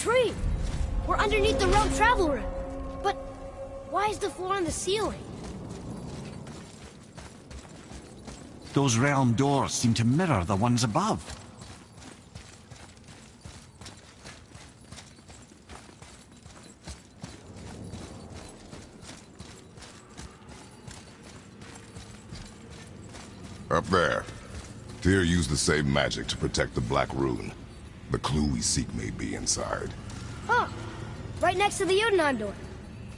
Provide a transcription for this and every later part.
tree! We're underneath the realm travel room. But why is the floor on the ceiling? Those realm doors seem to mirror the ones above. Up there. Tyr used the same magic to protect the Black Rune. The clue we seek may be inside. Huh. Right next to the Jotunheim door.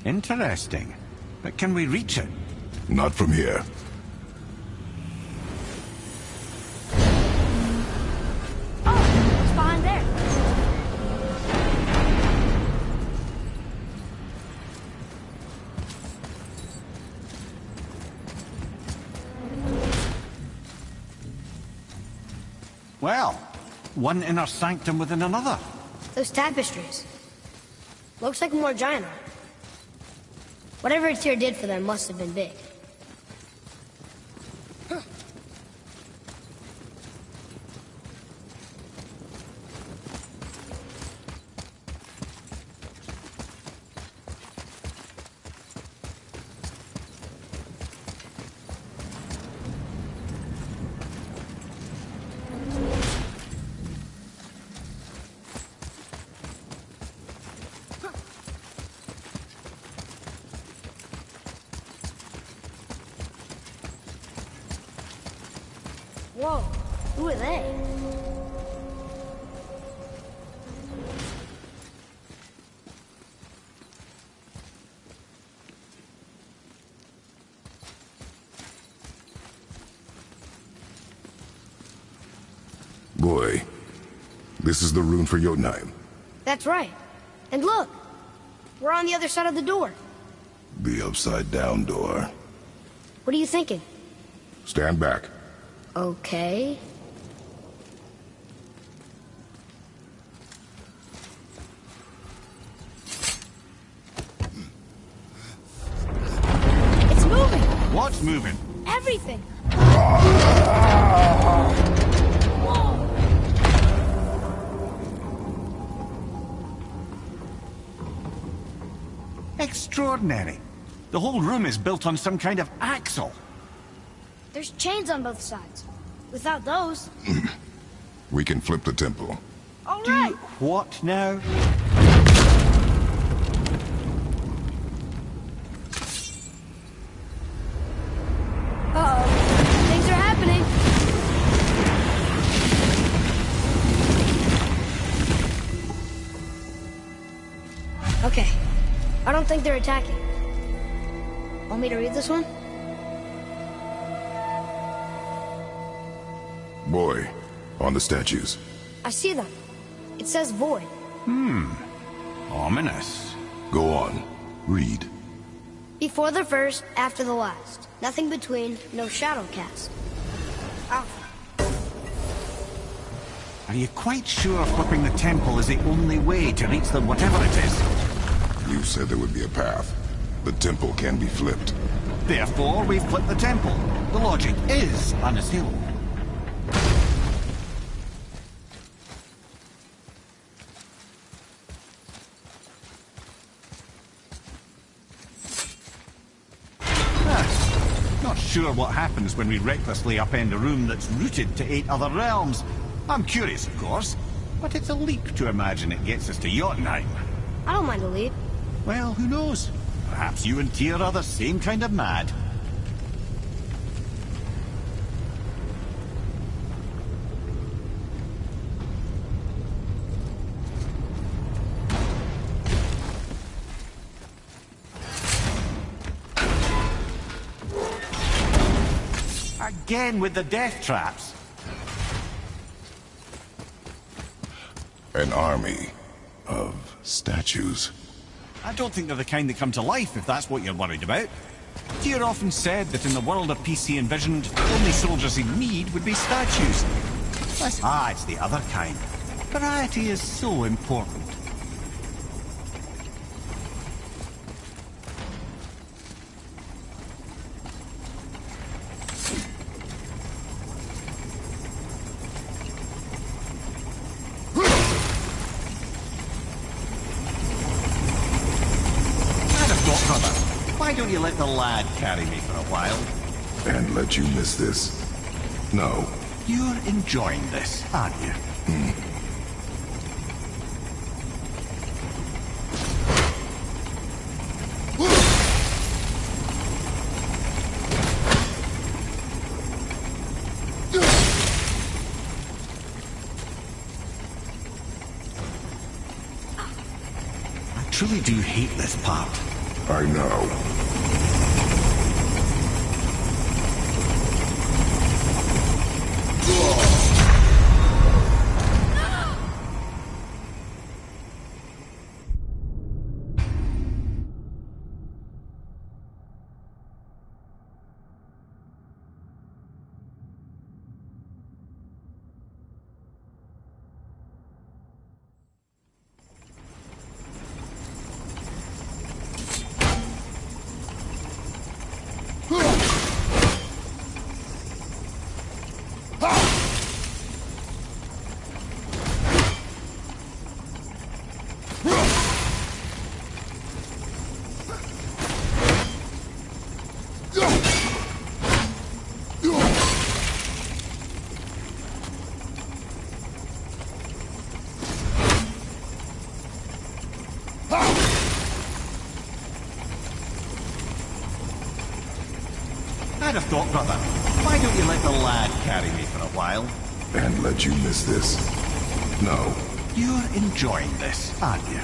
Interesting. But can we reach it? Not from here. Oh, it's behind there. Well, one inner sanctum within another. Those tapestries. Looks like more giant art. Whatever Tyr did for them must have been big. Huh. Whoa, who are they? Boy, this is the rune for Jotunheim. That's right. And look, we're on the other side of the door. The upside-down door. What are you thinking? Stand back. Okay. It's moving! What's moving? Everything! Whoa! Extraordinary. The whole room is built on some kind of axle. There's chains on both sides. Without those... We can flip the temple. All right! What now? Uh-oh. Things are happening. Okay. I don't think they're attacking. Want me to read this one? Boy, on the statues. I see them. It says void. Ominous. Go on. Read. Before the first, after the last. Nothing between, no shadow cast. Alpha. Are you quite sure flipping the temple is the only way to reach them, whatever it is? You said there would be a path. The temple can be flipped. Therefore, we flip the temple. The logic is unassailable. Not sure what happens when we recklessly upend a room that's rooted to 8 other realms. I'm curious, of course, but it's a leap to imagine it gets us to Jotunheim. I don't mind a leap. Well, who knows? Perhaps you and Tyr are the same kind of mad. Again with the death traps. An army of statues. I don't think they're the kind that come to life, if that's what you're worried about. Tyr often said that in the world of peace he envisioned, the only soldiers he'd need would be statues. Besides, the other kind. Variety is so important. brother. Why don't you let the lad carry me for a while? And let you miss this? No. You're enjoying this, aren't you? I truly do hate this part. I know. I'd have thought, brother, why don't you let the lad carry me for a while? And let you miss this? No. You're enjoying this, aren't you?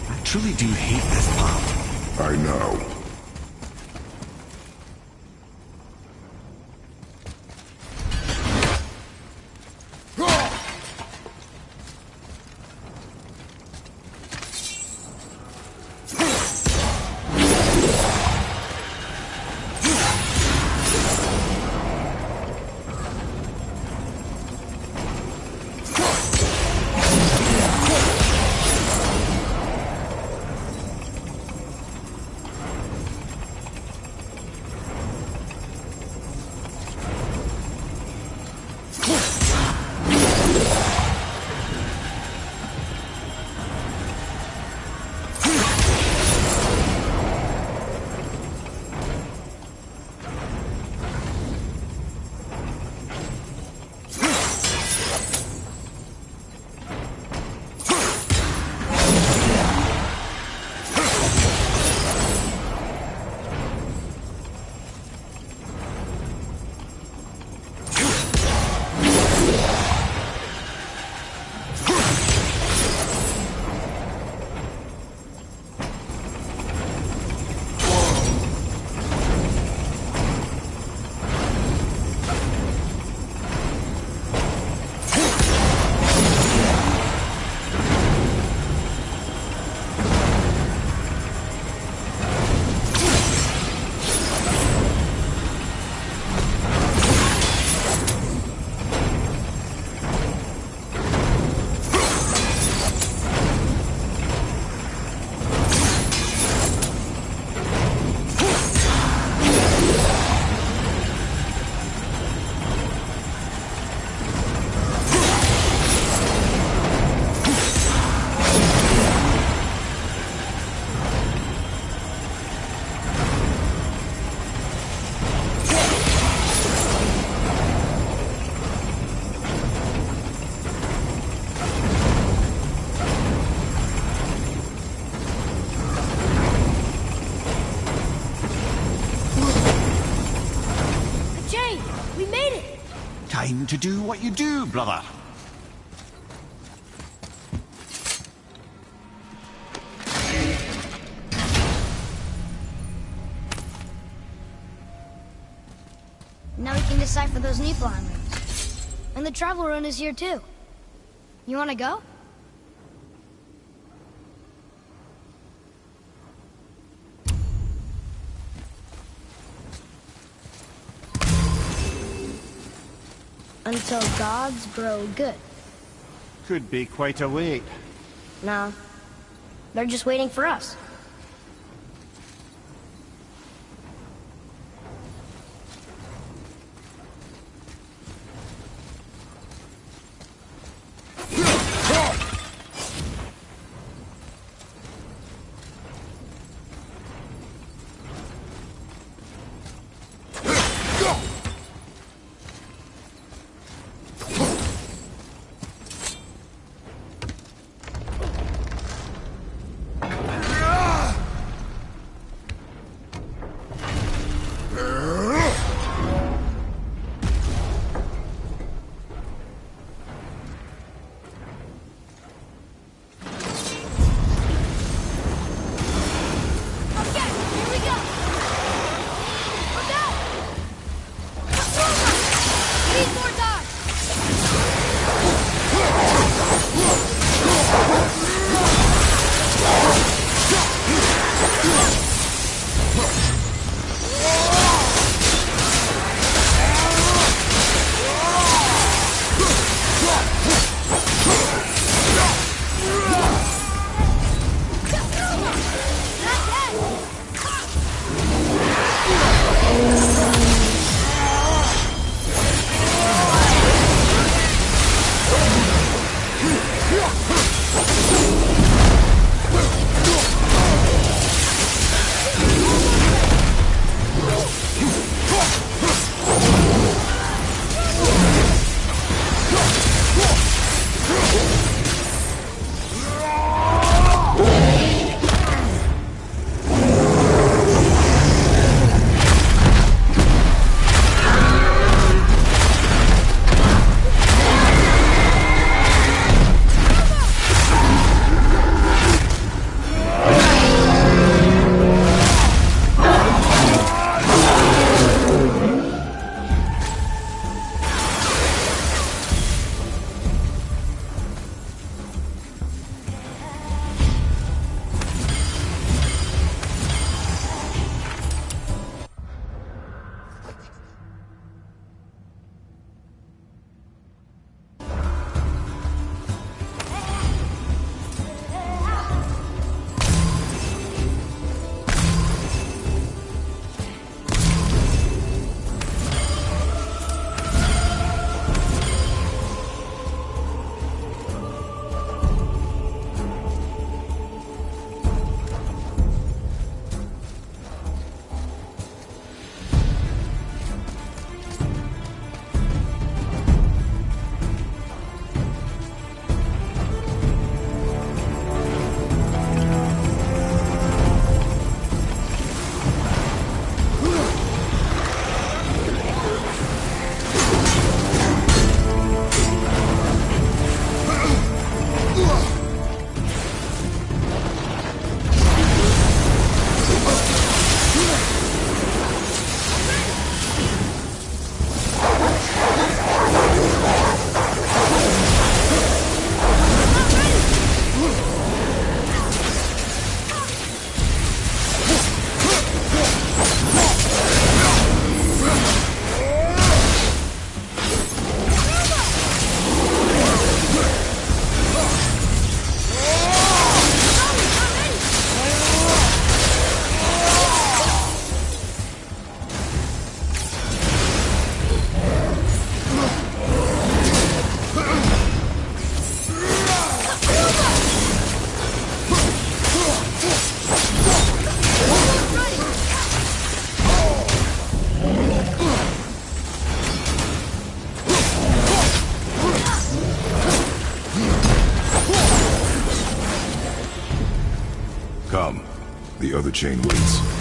I truly do hate this part. I know. Time to do what you do, brother. Now we can decipher those Niflheim runes. And the travel rune is here too. You wanna go? Until gods grow good. Could be quite a wait. No. They're just waiting for us. Come. The other chain waits.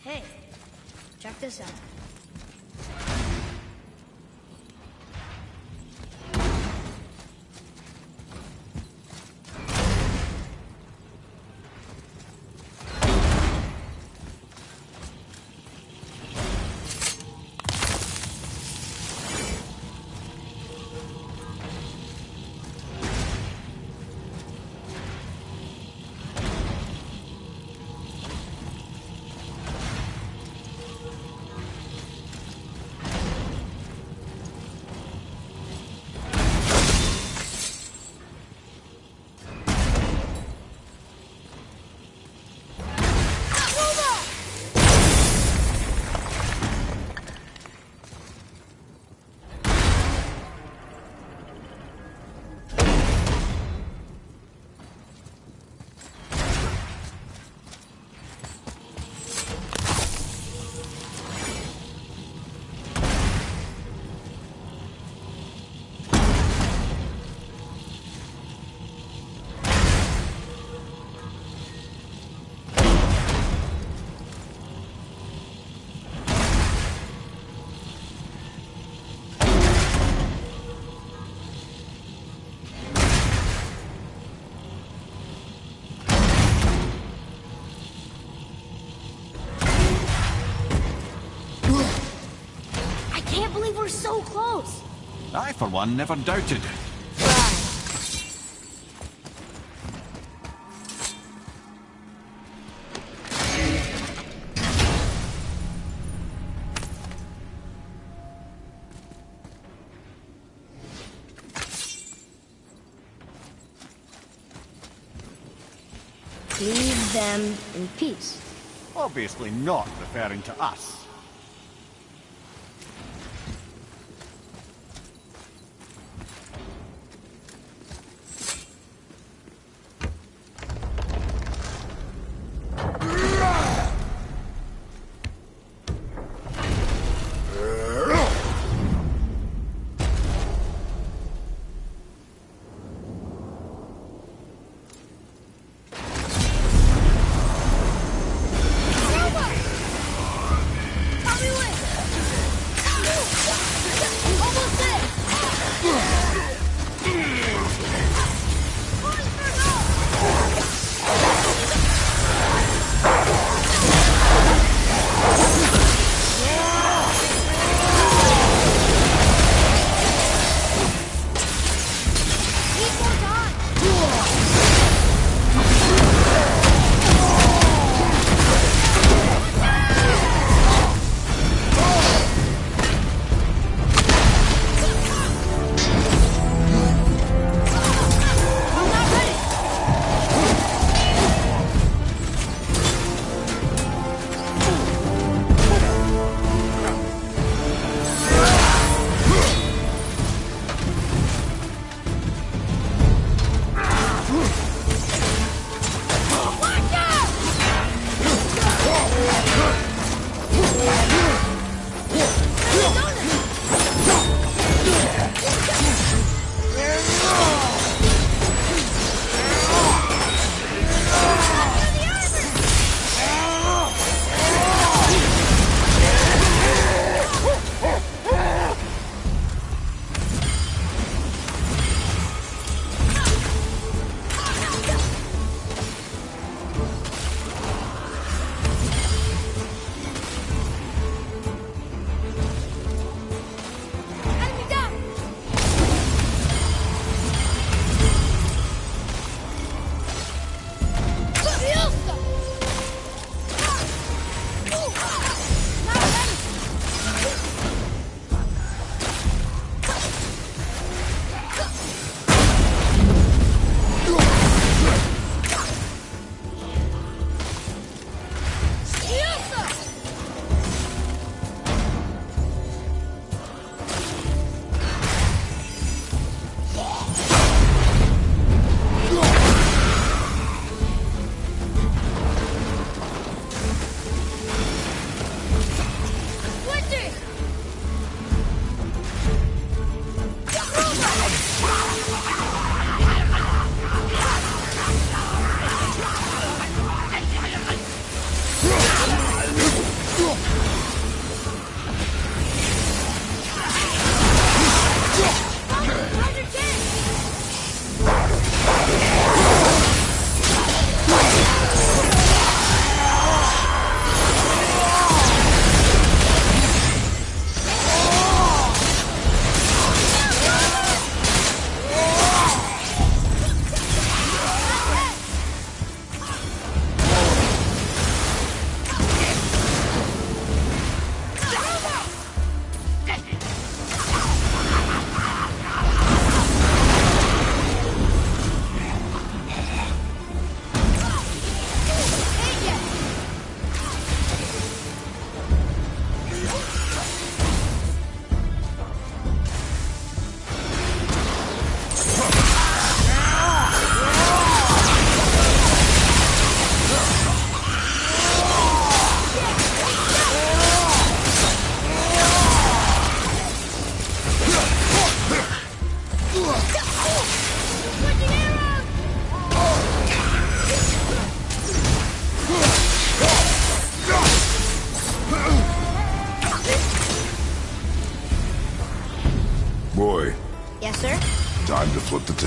Hey, check this out. We're so close. I, for one, never doubted. Leave them in peace. Obviously not referring to us.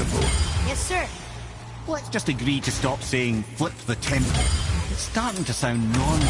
temple. Yes, sir. Let's just agree to stop saying flip the temple. It's starting to sound normal.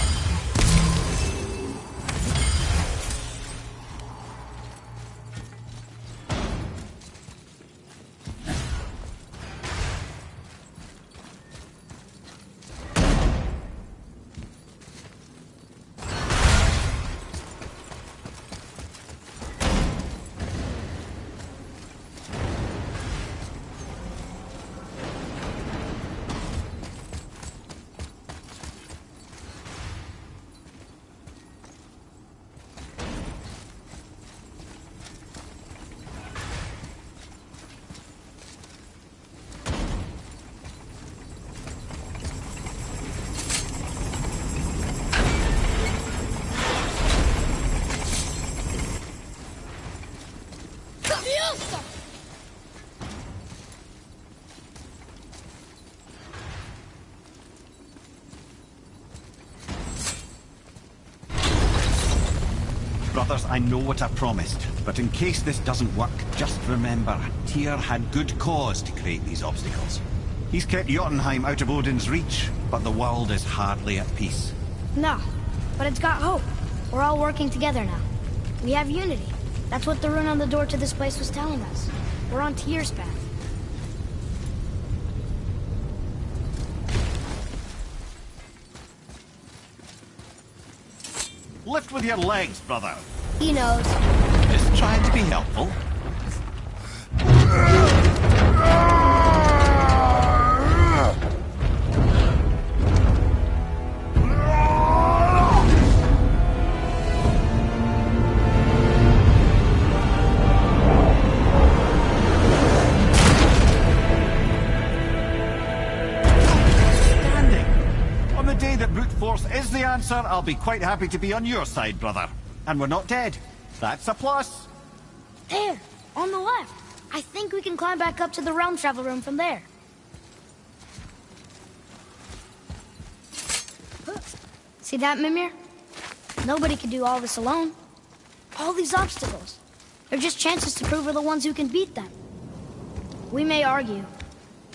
Brothers, I know what I promised, but in case this doesn't work, just remember, Tyr had good cause to create these obstacles. He's kept Jotunheim out of Odin's reach, but the world is hardly at peace. No, but it's got hope. We're all working together now. We have unity. That's what the rune on the door to this place was telling us. We're on Tyr's path. Lift with your legs, brother. He knows. Just trying to be helpful. Is the answer, I'll be quite happy to be on your side, brother. And we're not dead. That's a plus. There, on the left. I think we can climb back up to the realm travel room from there. See that, Mimir? Nobody can do all this alone. All these obstacles. They're just chances to prove we're the ones who can beat them. We may argue.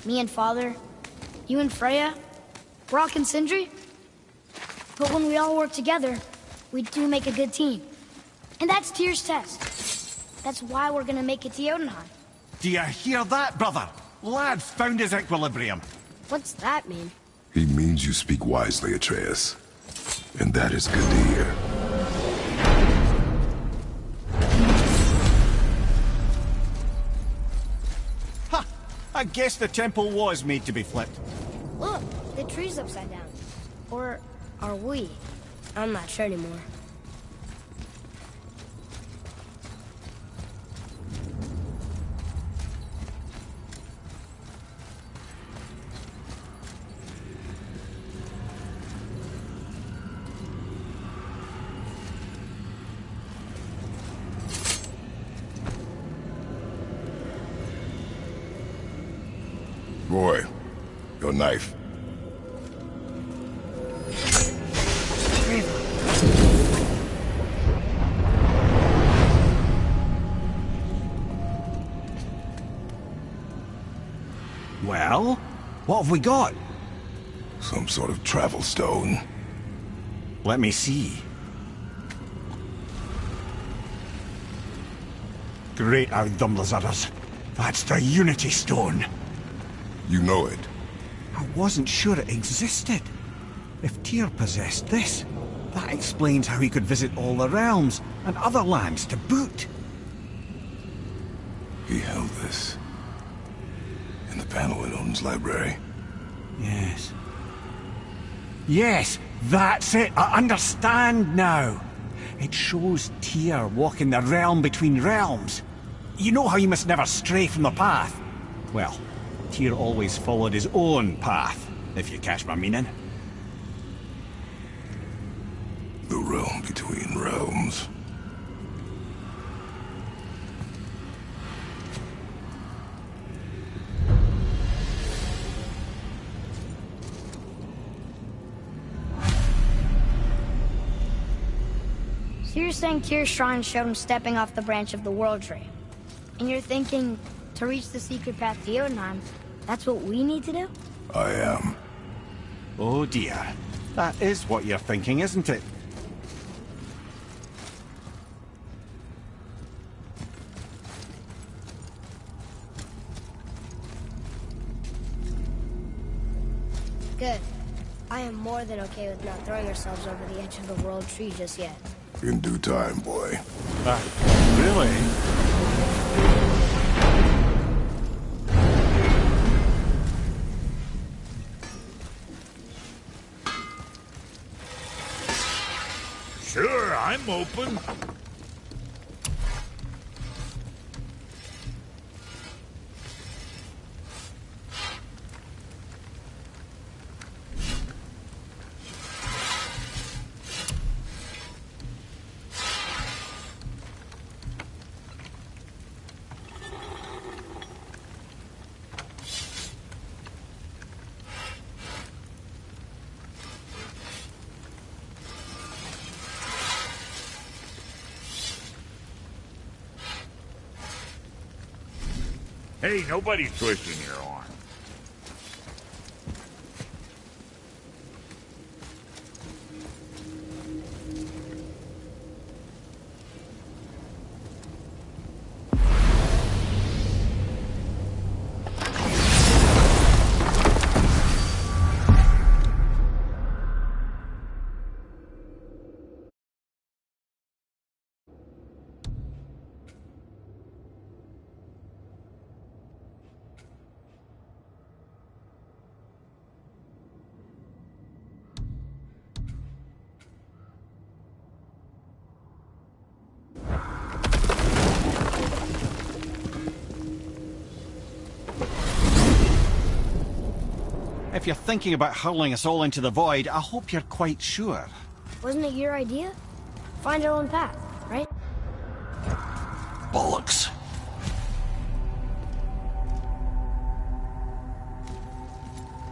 Me and Father, you and Freya, Brock and Sindri. But when we all work together, we do make a good team. And that's Tyr's test. That's why we're gonna make it to Jotunheim. Do you hear that, brother? Lad's found his equilibrium. What's that mean? He means you speak wisely, Atreus. And that is good to hear. Ha! I guess the temple was made to be flipped. Look, the tree's upside down. Or are we? I'm not sure anymore. Boy, your knife. Well, what have we got? Some sort of travel stone. Let me see. Great Ardumlazaras. That's the Unity Stone. You know it. I wasn't sure it existed. If Tyr possessed this, that explains how he could visit all the realms and other lands to boot. He held this in the panel in Odin's library. Yes. Yes, that's it. I understand now. It shows Tyr walking the realm between realms. You know how you must never stray from the path? Well, Tyr always followed his own path, if you catch my meaning. The realm between realms. So you're saying Tyr's shrine showed him stepping off the branch of the World Tree. And you're thinking To reach the secret path to Jotunheim, that's what we need to do? I am. Oh dear. That is what you're thinking, isn't it? Good. I am more than okay with not throwing ourselves over the edge of the world tree just yet. In due time, boy. Really? Sure, I'm open. Hey, nobody's twisting your arm. If you're thinking about hurling us all into the void, I hope you're quite sure. Wasn't it your idea? Find our own path, right? Bollocks.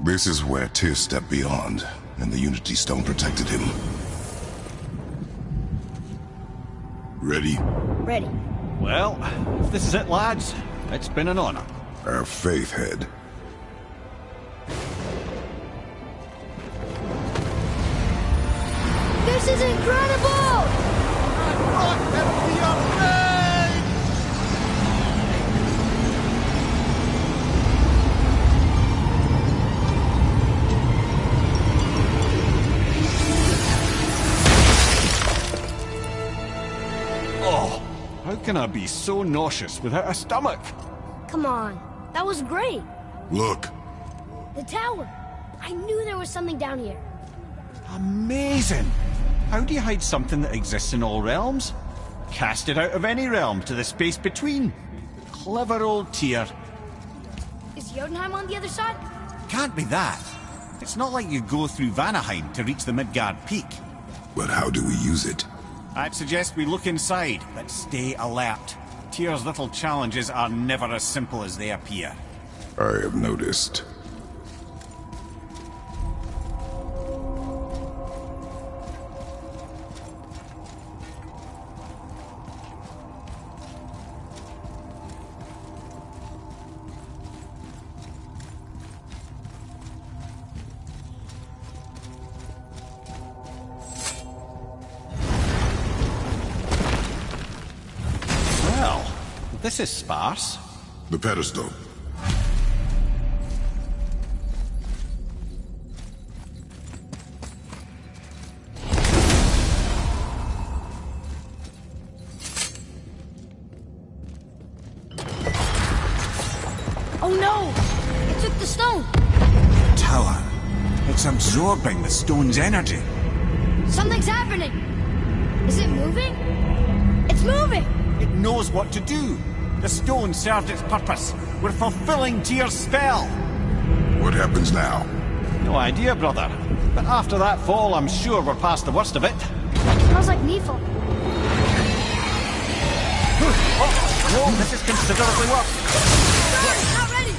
This is where Tyr stepped beyond, and the Unity Stone protected him. Ready? Ready. Well, if this is it, lads, it's been an honor. Our faith head. This is incredible! Oh, how can I be so nauseous without a stomach? Come on, that was great. Look. The tower. I knew there was something down here. Amazing! How do you hide something that exists in all realms? Cast it out of any realm to the space between. Clever old Tyr. Is Jotunheim on the other side? Can't be that. It's not like you go through Vanaheim to reach the Midgard Peak. But how do we use it? I'd suggest we look inside, but stay alert. Tyr's little challenges are never as simple as they appear. I have noticed. This is sparse. The pedestal. Oh no! It took the stone! Tower. It's absorbing the stone's energy. Something's happening! Is it moving? It's moving! It knows what to do. The stone served its purpose. We're fulfilling Tyr's spell. What happens now? No idea, brother. But after that fall, I'm sure we're past the worst of it. Smells like Needful. Oh, this is considerably worse. Sorry, not ready!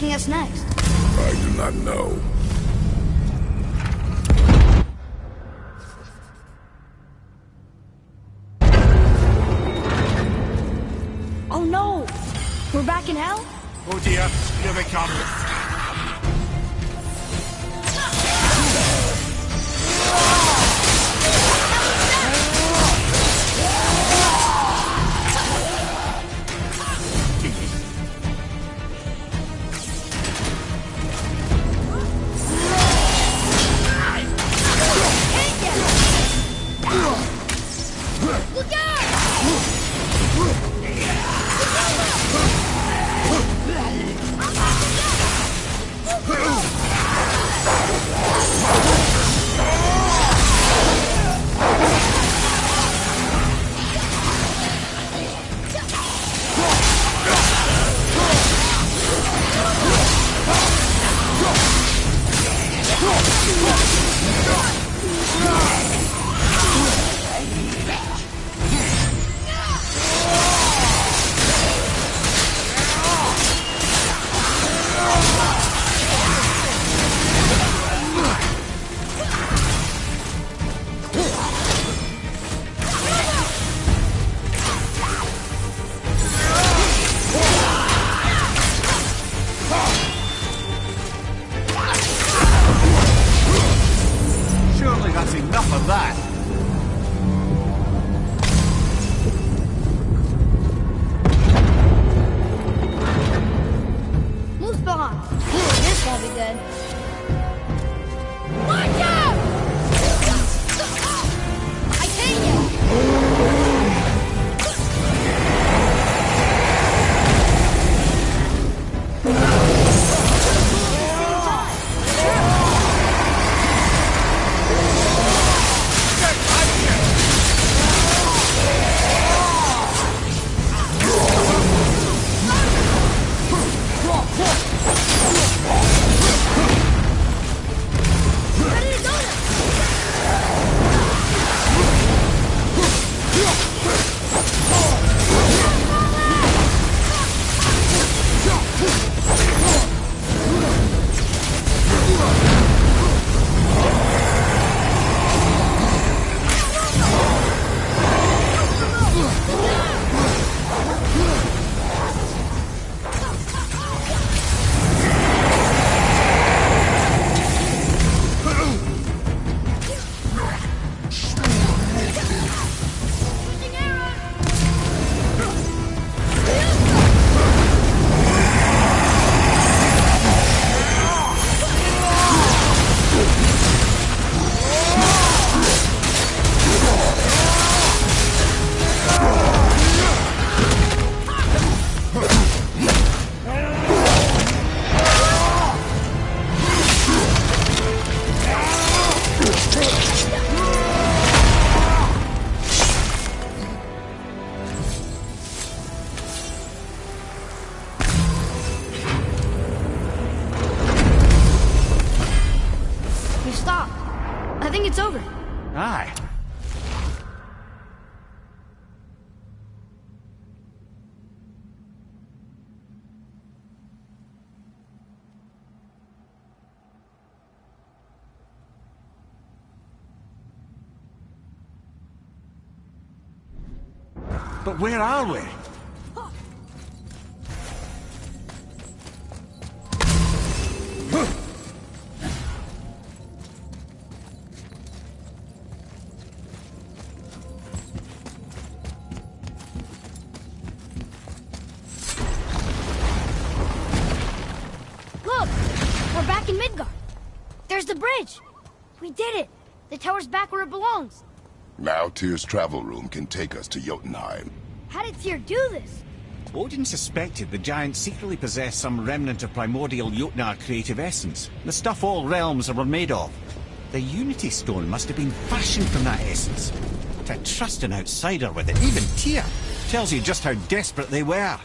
taking us next? I do not know. Oh no! We're back in hell? Oh dear, here they come. Look out! Surely that's enough of that. Moose behind. This won't be good. Watch out! I take it! You stopped. I think it's over. Aye. But where are we? Look! We're back in Midgard. There's the bridge. We did it. The tower's back where it belongs. Now Tyr's travel room can take us to Jotunheim. How did Tyr do this? Odin suspected the giants secretly possessed some remnant of primordial Jotnar creative essence, the stuff all realms were made of. The Unity Stone must have been fashioned from that essence. To trust an outsider with it, even Tyr, tells you just how desperate they were.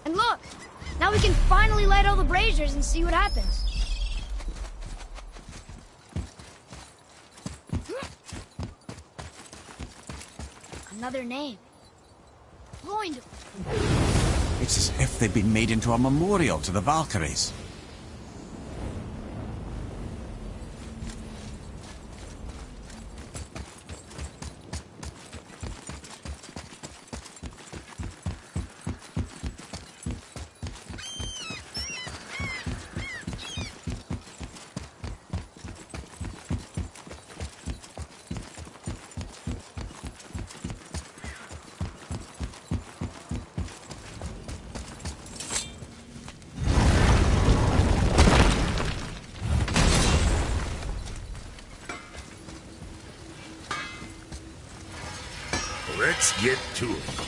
And look! Now we can finally light all the braziers and see what happens. Another name. Loindel. It's as if they've been made into a memorial to the Valkyries. Let's get to it.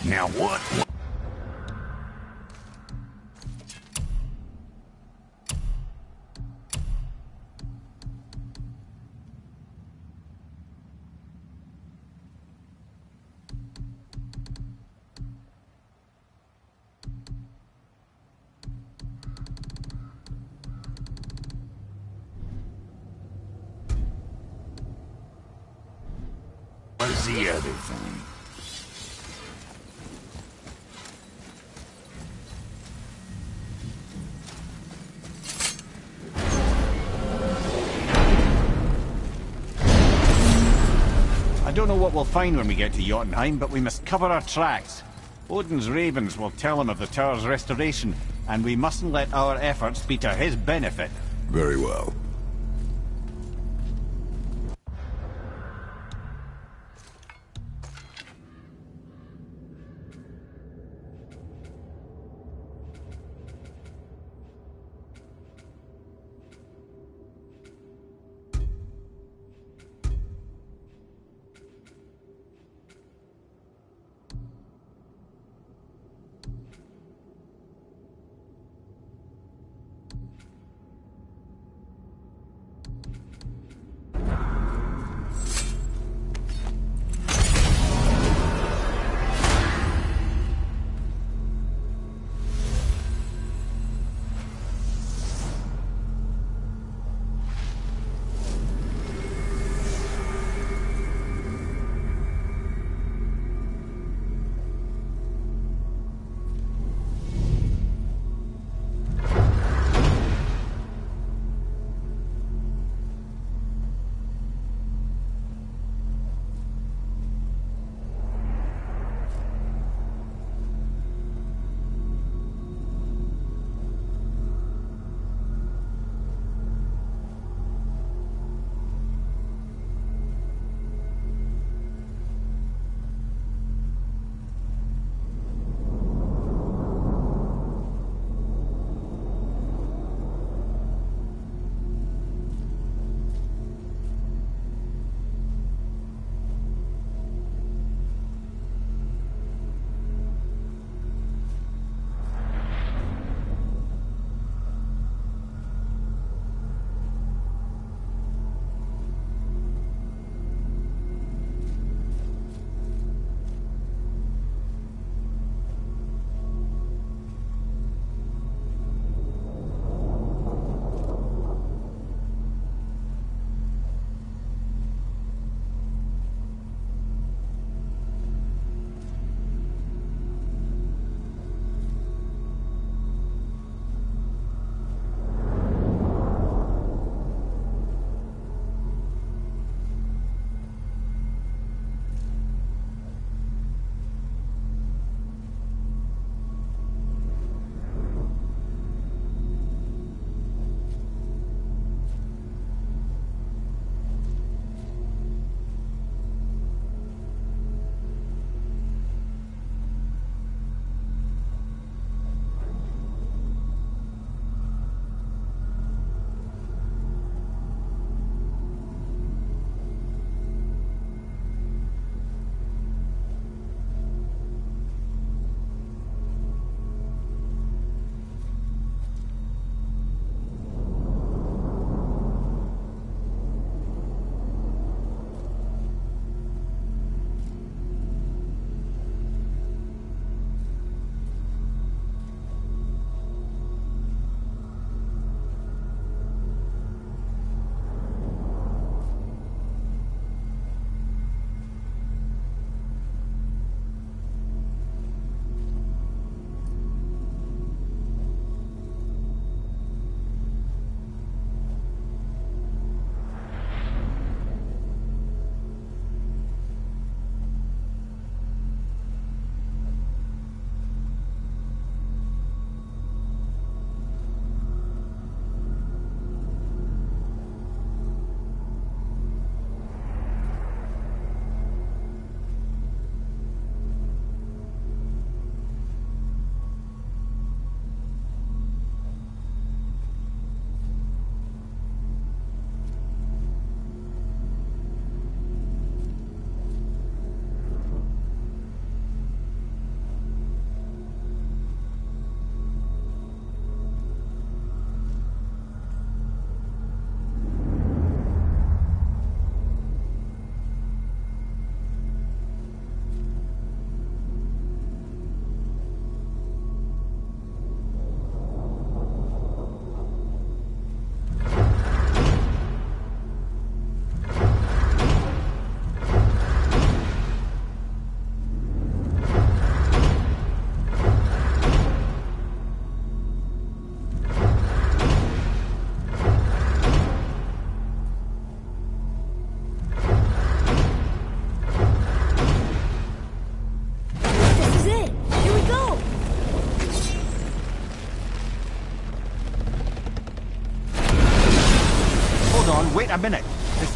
Now what? What's the other thing? I don't know what we'll find when we get to Jotunheim, but we must cover our tracks. Odin's ravens will tell him of the tower's restoration, and we mustn't let our efforts be to his benefit. Very well.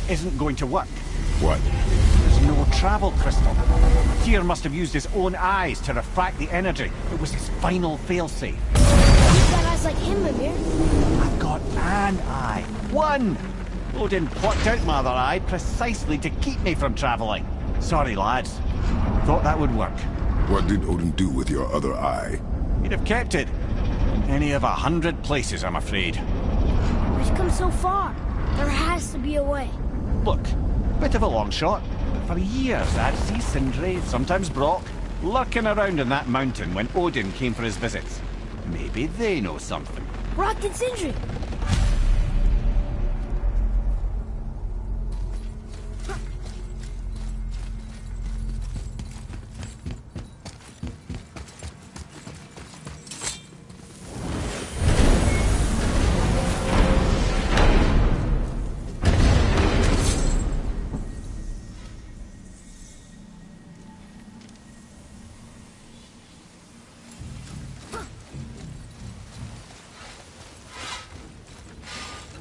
isn't going to work. What? There's no travel crystal. Tyr must have used his own eyes to refract the energy. It was his final failsafe. You've got eyes like him, Mimir. I've got an eye. One! Odin plucked out my other eye precisely to keep me from travelling. Sorry, lads. Thought that would work. What did Odin do with your other eye? He'd have kept it. In any of 100 places, I'm afraid. We've come so far. There has to be a way. Look, bit of a long shot, but for years I'd see Sindri, sometimes Brock, lurking around in that mountain when Odin came for his visits. Maybe they know something. Brock and Sindri.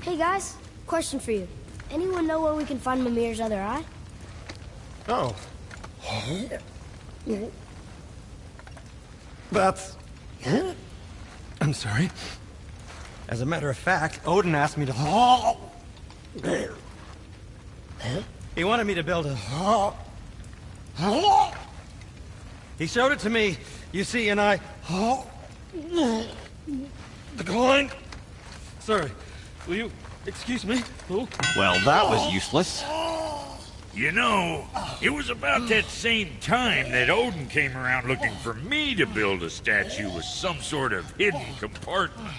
Hey guys, question for you. Anyone know where we can find Mimir's other eye? Oh. That's... I'm sorry. As a matter of fact, Odin asked me to... He wanted me to build a... He showed it to me, you see, and I... Declined. Sorry. Will you excuse me? Oh. Well, that was useless. You know, it was about that same time that Odin came around looking for me to build a statue with some sort of hidden compartment.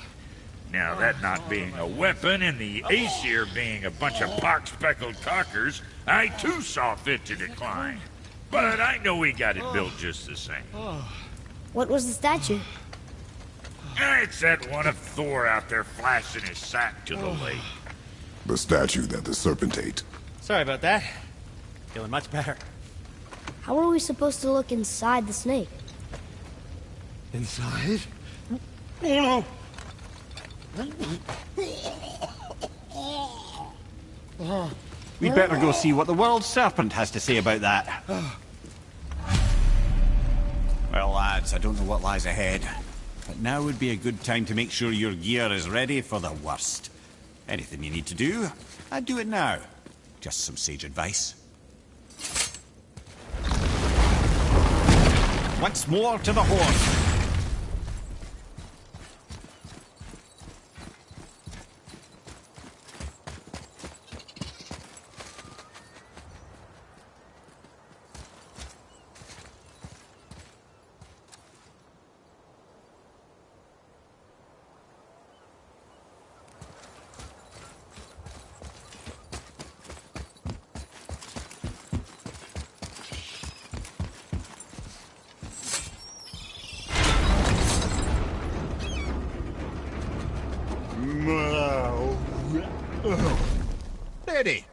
Now, that not being a weapon and the Aesir being a bunch of pock-speckled cockers, I too saw fit to decline. But I know we got it built just the same. What was the statue? It's that one of Thor out there flashing his sack to the lake. The statue that the serpent ate. Sorry about that. Feeling much better. How are we supposed to look inside the snake? Inside? Oh no! We'd better go see what the world serpent has to say about that. Well, lads, I don't know what lies ahead. But now would be a good time to make sure your gear is ready for the worst. Anything you need to do, I'd do it now. Just some sage advice. Once more to the horn. Ready.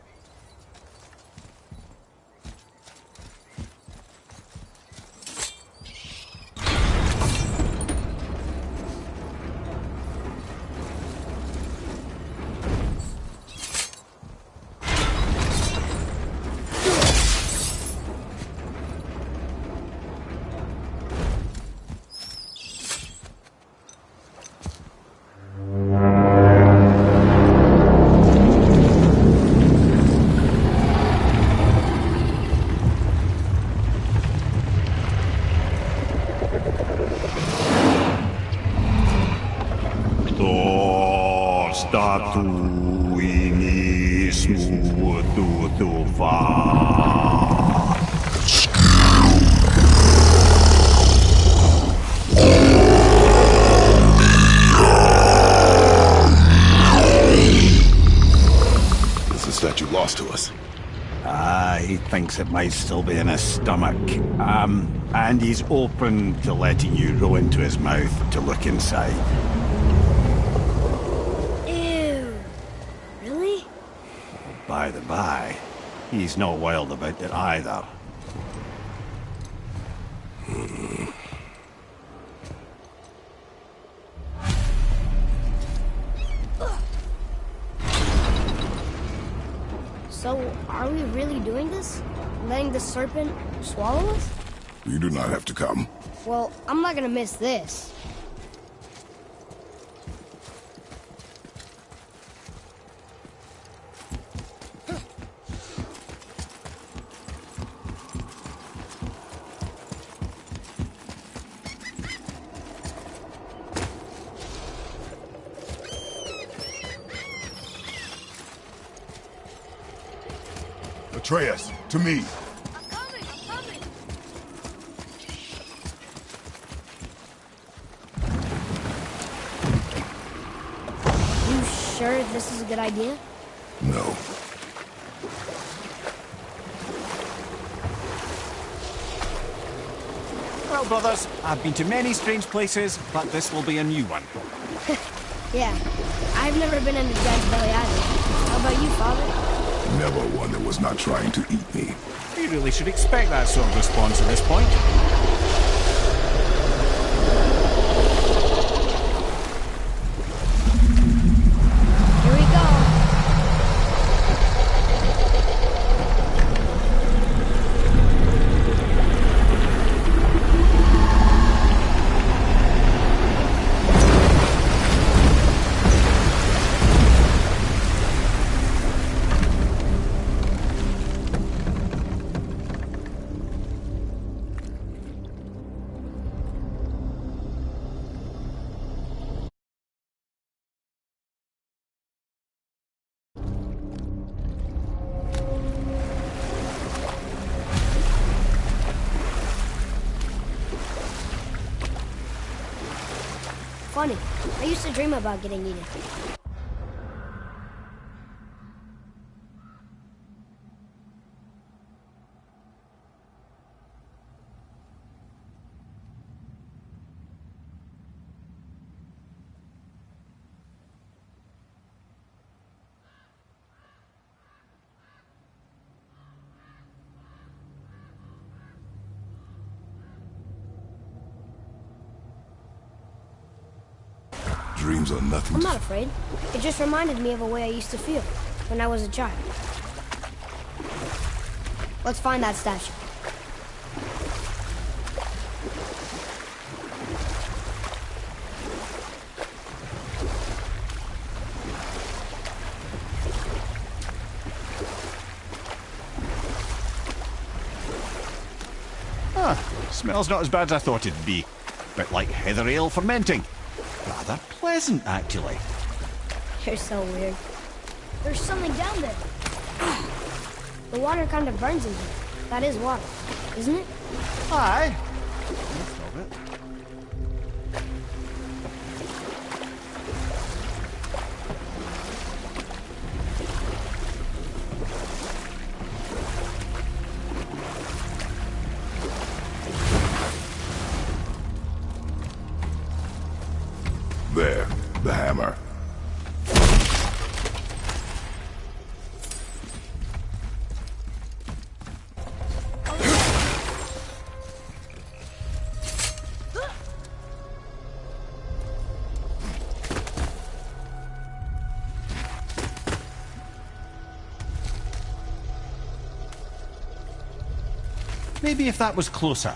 He thinks it might still be in his stomach. And he's open to letting you roll into his mouth to look inside. Ew. Really? By the by, he's not wild about it either. So, really doing this? Letting the serpent swallow us? You do not have to come. Well, I'm not gonna miss this. Atreus, to me. I'm coming! You sure this is a good idea? No. Well, brothers, I've been to many strange places, but this will be a new one. Yeah, I've never been in a giant's belly either. How about you, Father? Never one that was not trying to eat me. You really should expect that sort of response at this point. Here we go. Funny, I used to dream about getting eaten. Dreams are nothing I'm to... not afraid. It just reminded me of a way I used to feel when I was a child. Let's find that statue. Smells not as bad as I thought it'd be. Bit like heather ale fermenting. Rather pleasant, actually. You're so weird. There's something down there. The water kind of burns in here. That is water, isn't it? Aye. Most of it. There, the hammer. Maybe if that was closer.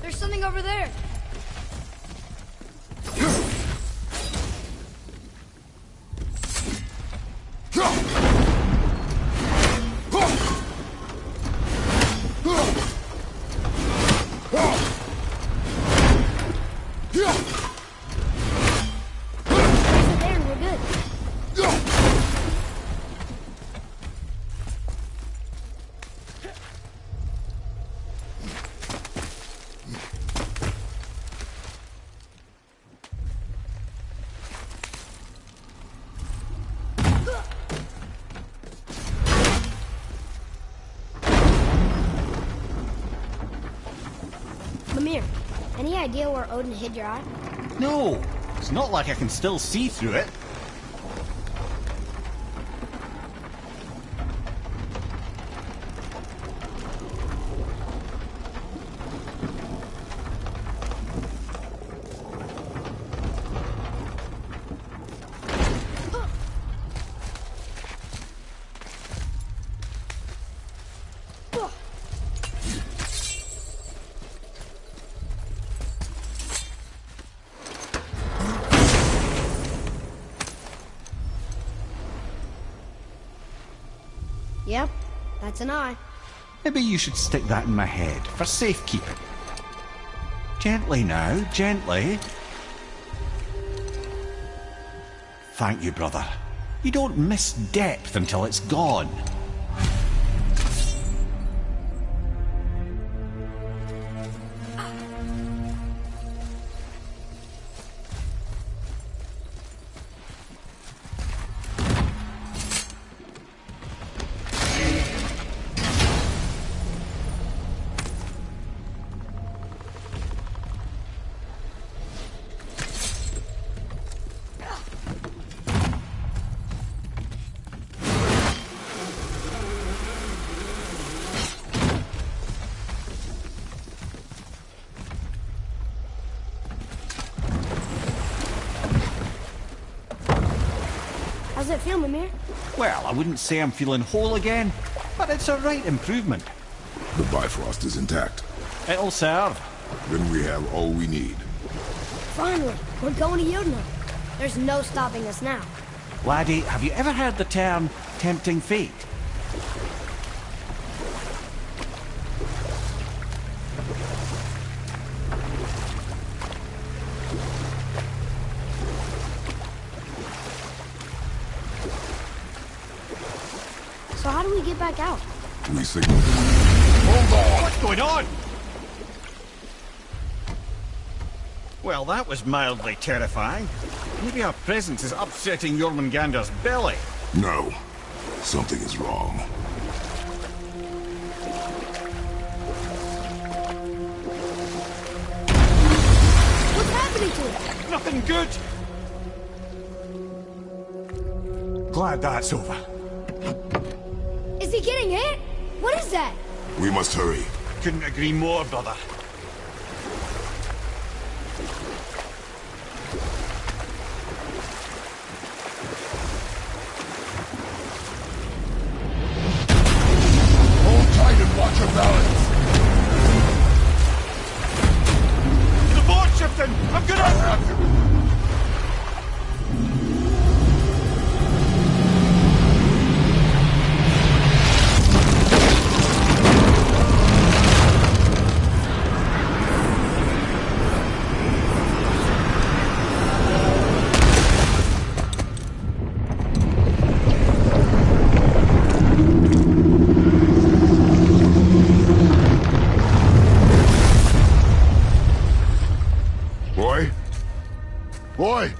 There's something over there. Mimir, any idea where Odin hid your eye? No, it's not like I can still see through it. Yep, that's an eye. Maybe you should stick that in my head for safekeeping. Gently now, gently. Thank you, brother. You don't miss depth until it's gone. How's it feel, Mimir? Well, I wouldn't say I'm feeling whole again, but it's a right improvement. The Bifrost is intact. It'll serve. Then we have all we need. Finally, we're going to Yodna. There's no stopping us now. Laddie, have you ever heard the term tempting fate? So how do we get back out? We signal. Hold on! What's going on? Well, that was mildly terrifying. Maybe our presence is upsetting Jormungandr's belly. No. Something is wrong. What's happening to it? Nothing good. Glad that's over. Is he getting hit? What is that? We must hurry. Couldn't agree more, brother. Hold tight and watch your balance. The board's shifting! I'm gonna... Boy!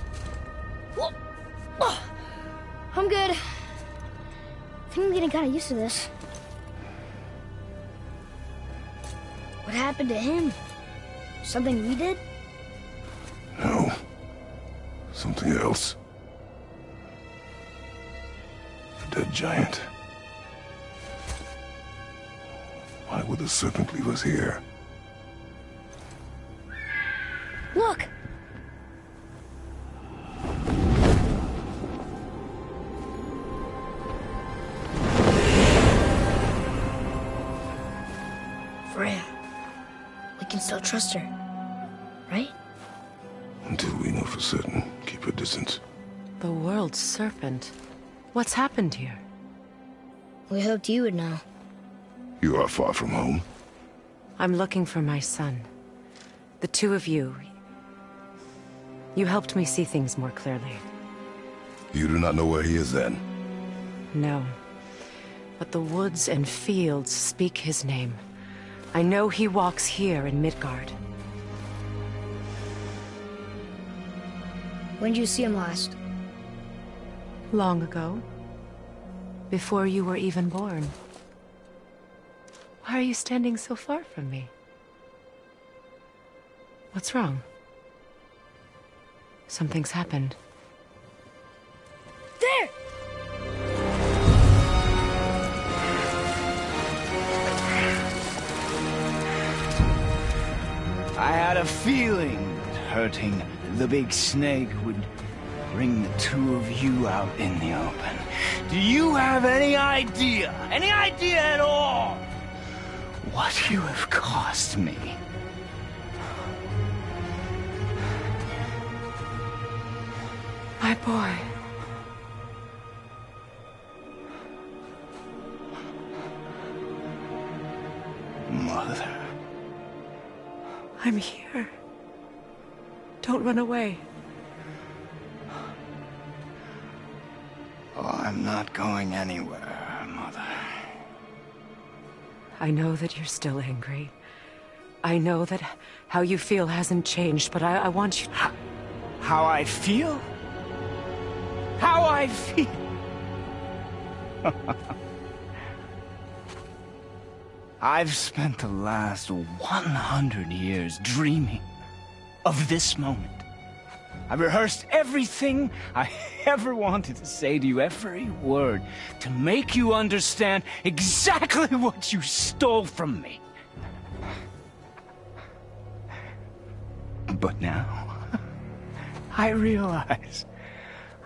I'm good. I think I'm getting kind of used to this. What happened to him? Something we did? No. Something else. A dead giant. Why would the serpent leave us here? Look! Freya. We can still trust her, right? Until we know for certain, keep her distance. The world's serpent. What's happened here? We hoped you would know. You are far from home. I'm looking for my son. The two of you. You helped me see things more clearly. You do not know where he is then? No. But the woods and fields speak his name. I know he walks here in Midgard. When did you see him last? Long ago. Before you were even born. Why are you standing so far from me? What's wrong? Something's happened. There! I had a feeling that hurting the big snake would bring the two of you out in the open. Do you have any idea at all, what you have cost me? My boy. Mother. I'm here. Don't run away. Oh, I'm not going anywhere, Mother. I know that you're still angry. I know that how you feel hasn't changed, but I want you... How I feel? How I feel? I've spent the last 100 years dreaming of this moment. I've rehearsed everything I ever wanted to say to you, every word, to make you understand exactly what you stole from me. But now, I realize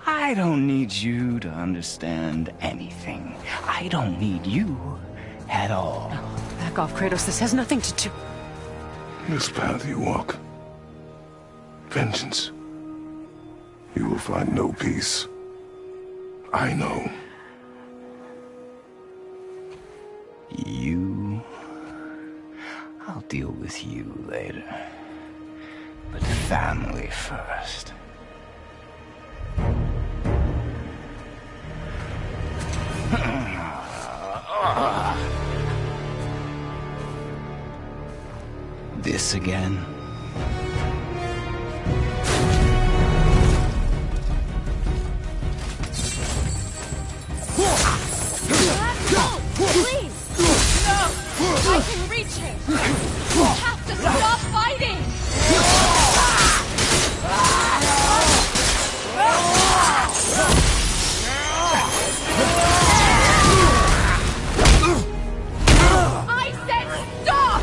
I don't need you to understand anything. I don't need you at all. No, back off, Kratos. This has nothing to do... This path you walk, vengeance, you will find no peace. I know. You... I'll deal with you later. But family first. This again? Please! No! I can reach him! You have to stop fighting! I said stop!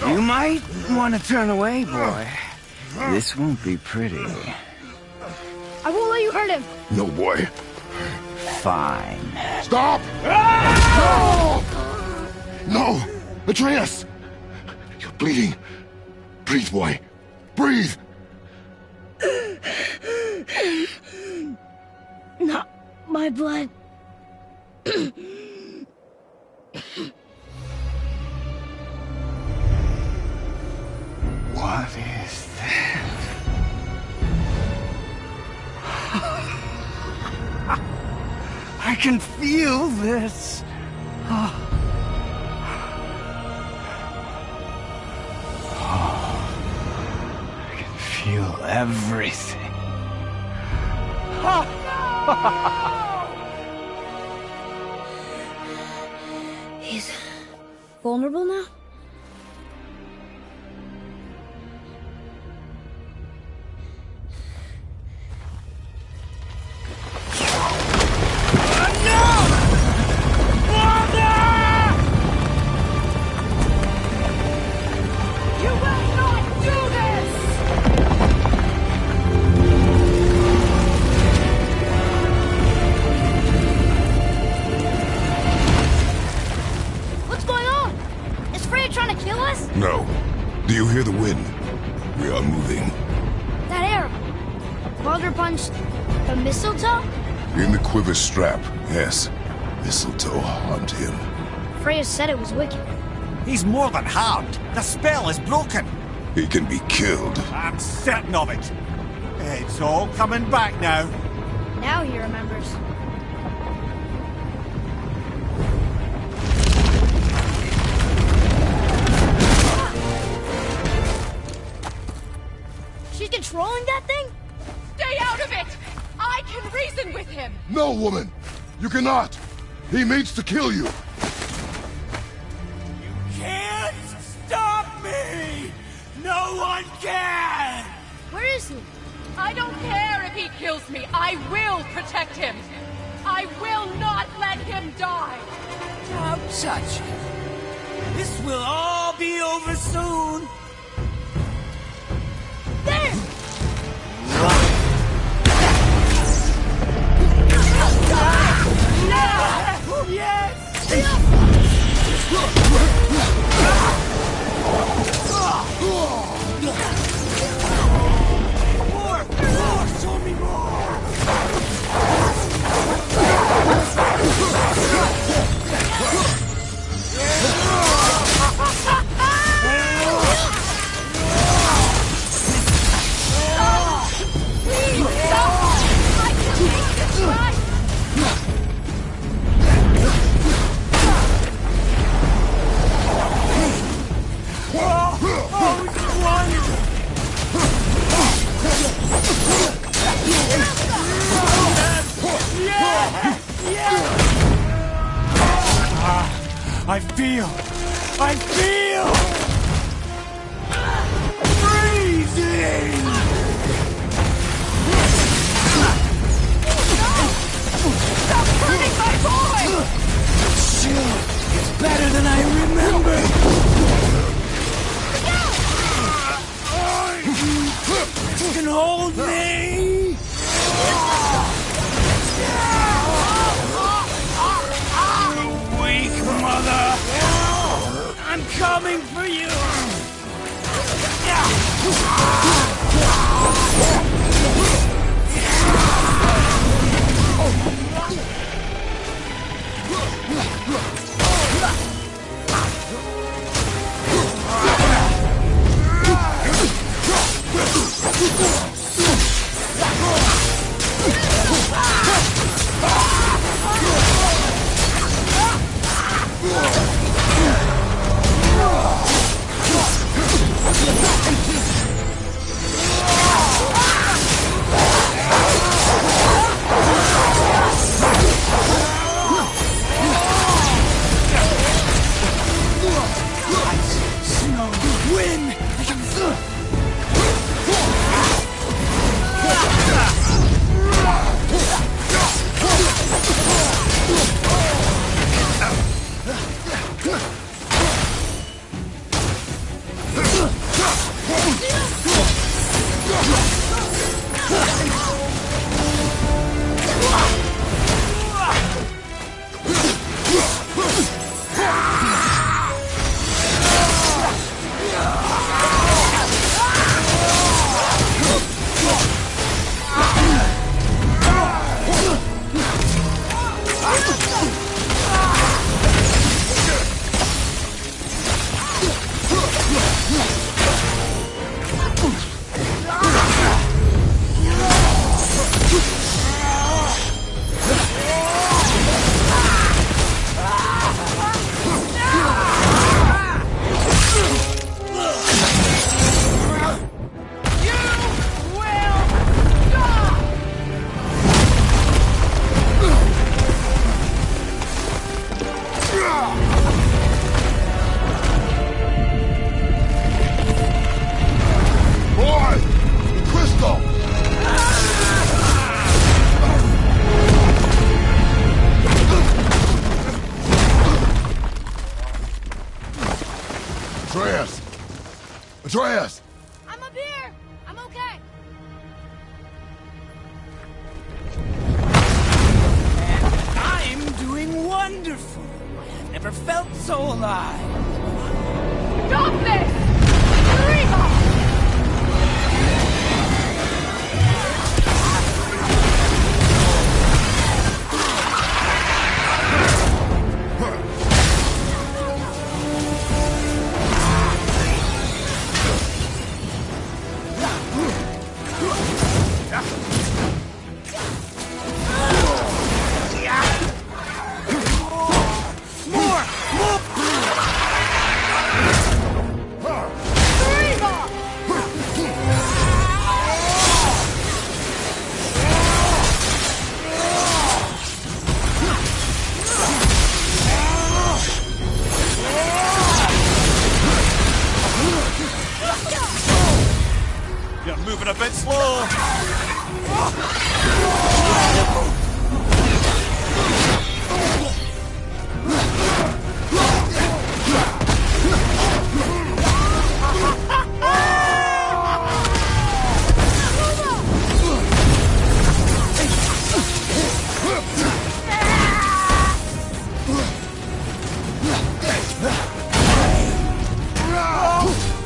You might want to turn away, boy. This won't be pretty. I won't let you hurt him. No, boy. Fine. Stop! No! No! Atreus! You're bleeding. Breathe, boy. Breathe! Not my blood. What is that? I can feel this. I can feel everything. He's vulnerable now? You will not do this! What's going on? Is Freya trying to kill us? No. Do you hear the wind? We are moving. That arrow. Baldur punched the mistletoe? In the quiver strap, yes. Mistletoe harmed him. Freya said it was wicked. He's more than harmed. The spell is broken. He can be killed. I'm certain of it. It's all coming back now. Now he remembers. She's controlling that thing? Stay out of it! I can reason with him! No, woman! You cannot! He means to kill you! Can't stop me! No one can! Where is he? I don't care if he kills me. I will protect him. I will not let him die. Don't touch him. This will all be over soon. There! More! Show me more! Please, stop! I can make this right! I feel freezing. Stop hurting my boy! Chill. It's better than I remember. You can hold me. You weak mother. I'm coming for you. Atreus! I'm up here! I'm okay! I'm doing wonderful. I've never felt so alive. Stop this! Reba! You're moving a bit slow.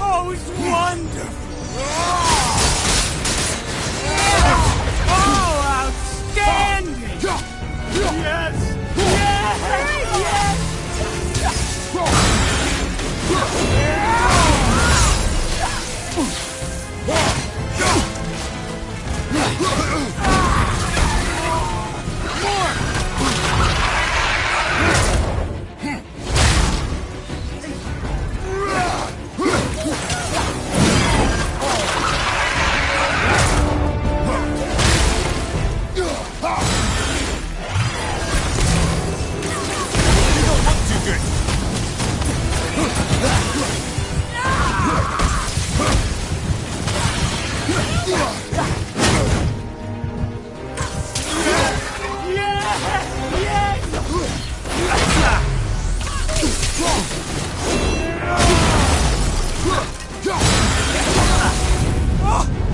Oh, it's wonderful! Oh, outstanding! Yes! Yes!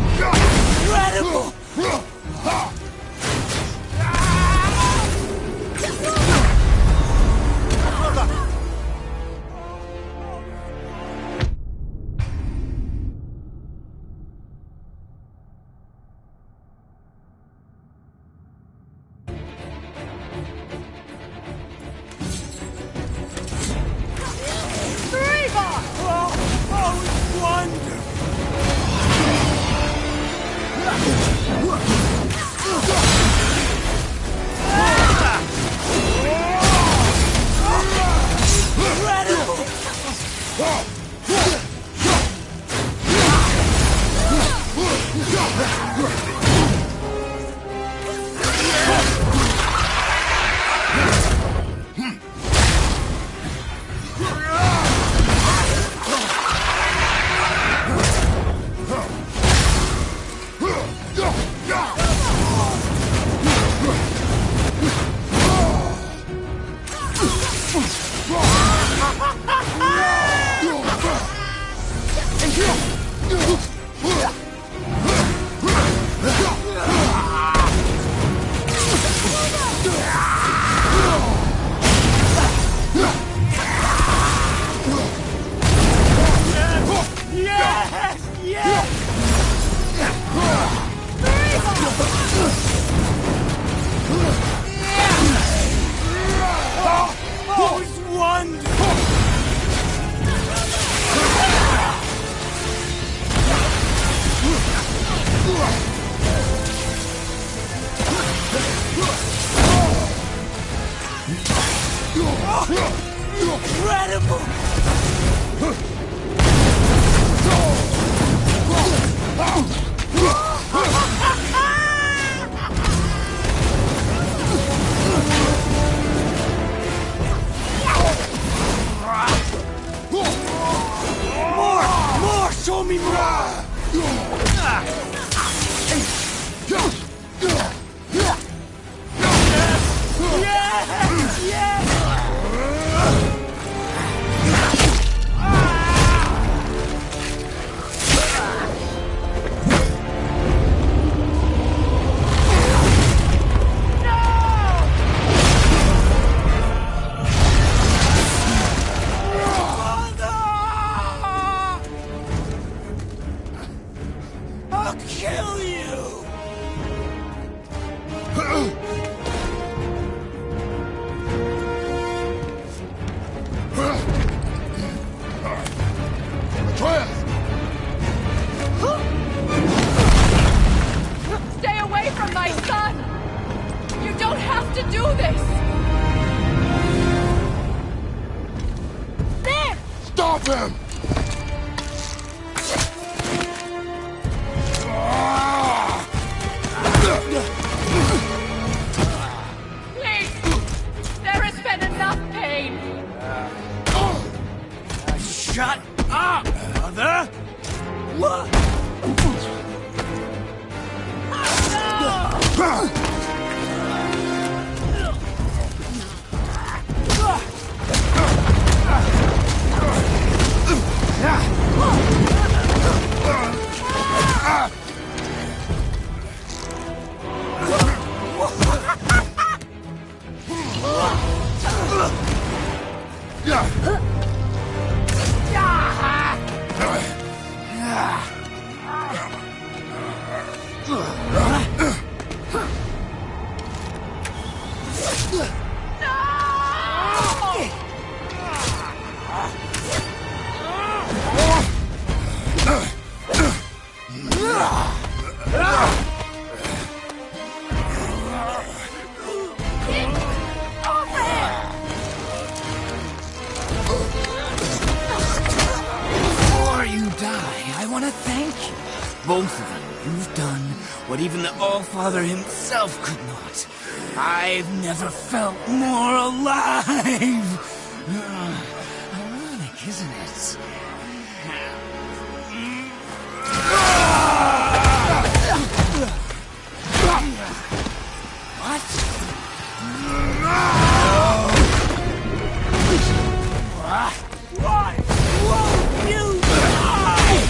Incredible! Oh, it's wonderful! Oh, it's wonderful! Incredible! More! Show me more! I'll kill you! Stay away from my son! You don't have to do this! There! Stop him! Please! There has been enough pain! Shut up, mother! What? Before you die, I want to thank you. Both of you. You've done what even the All-Father himself could not. I've never felt more alive. Ironic, isn't it? Why won't you die?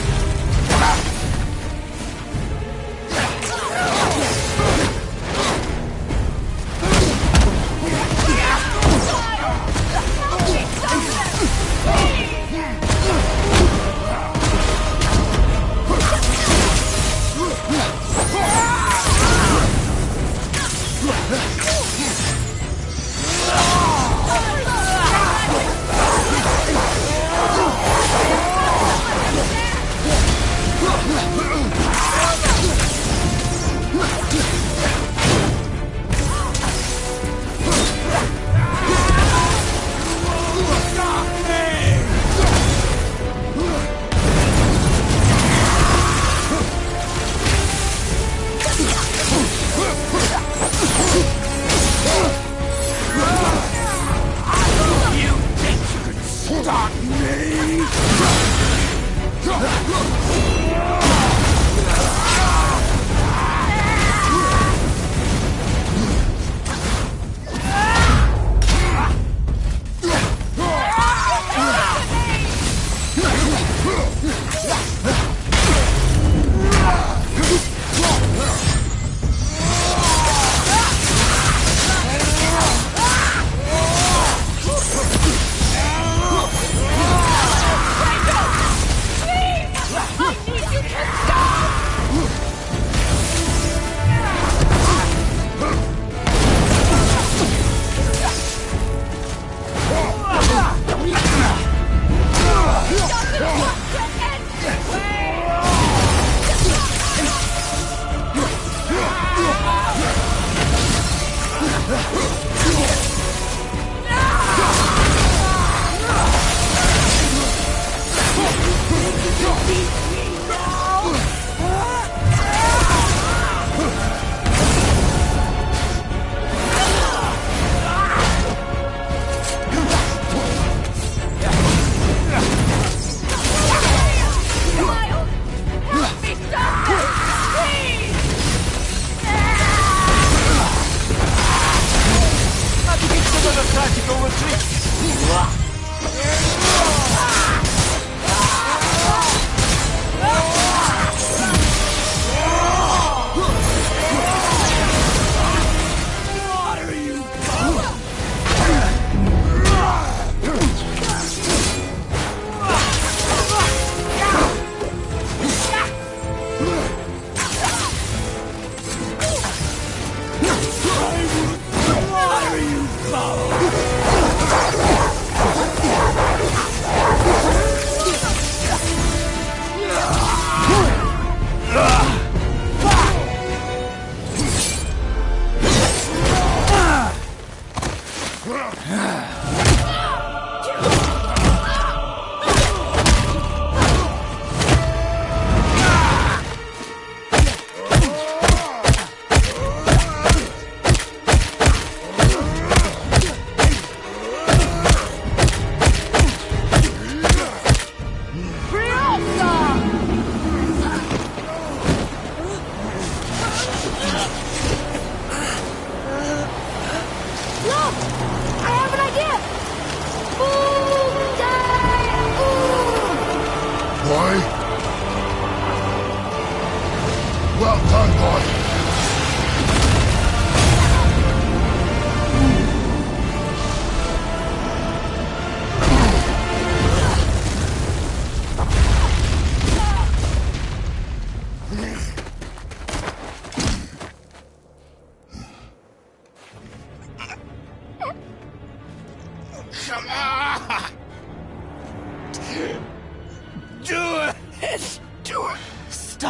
Well done, boy.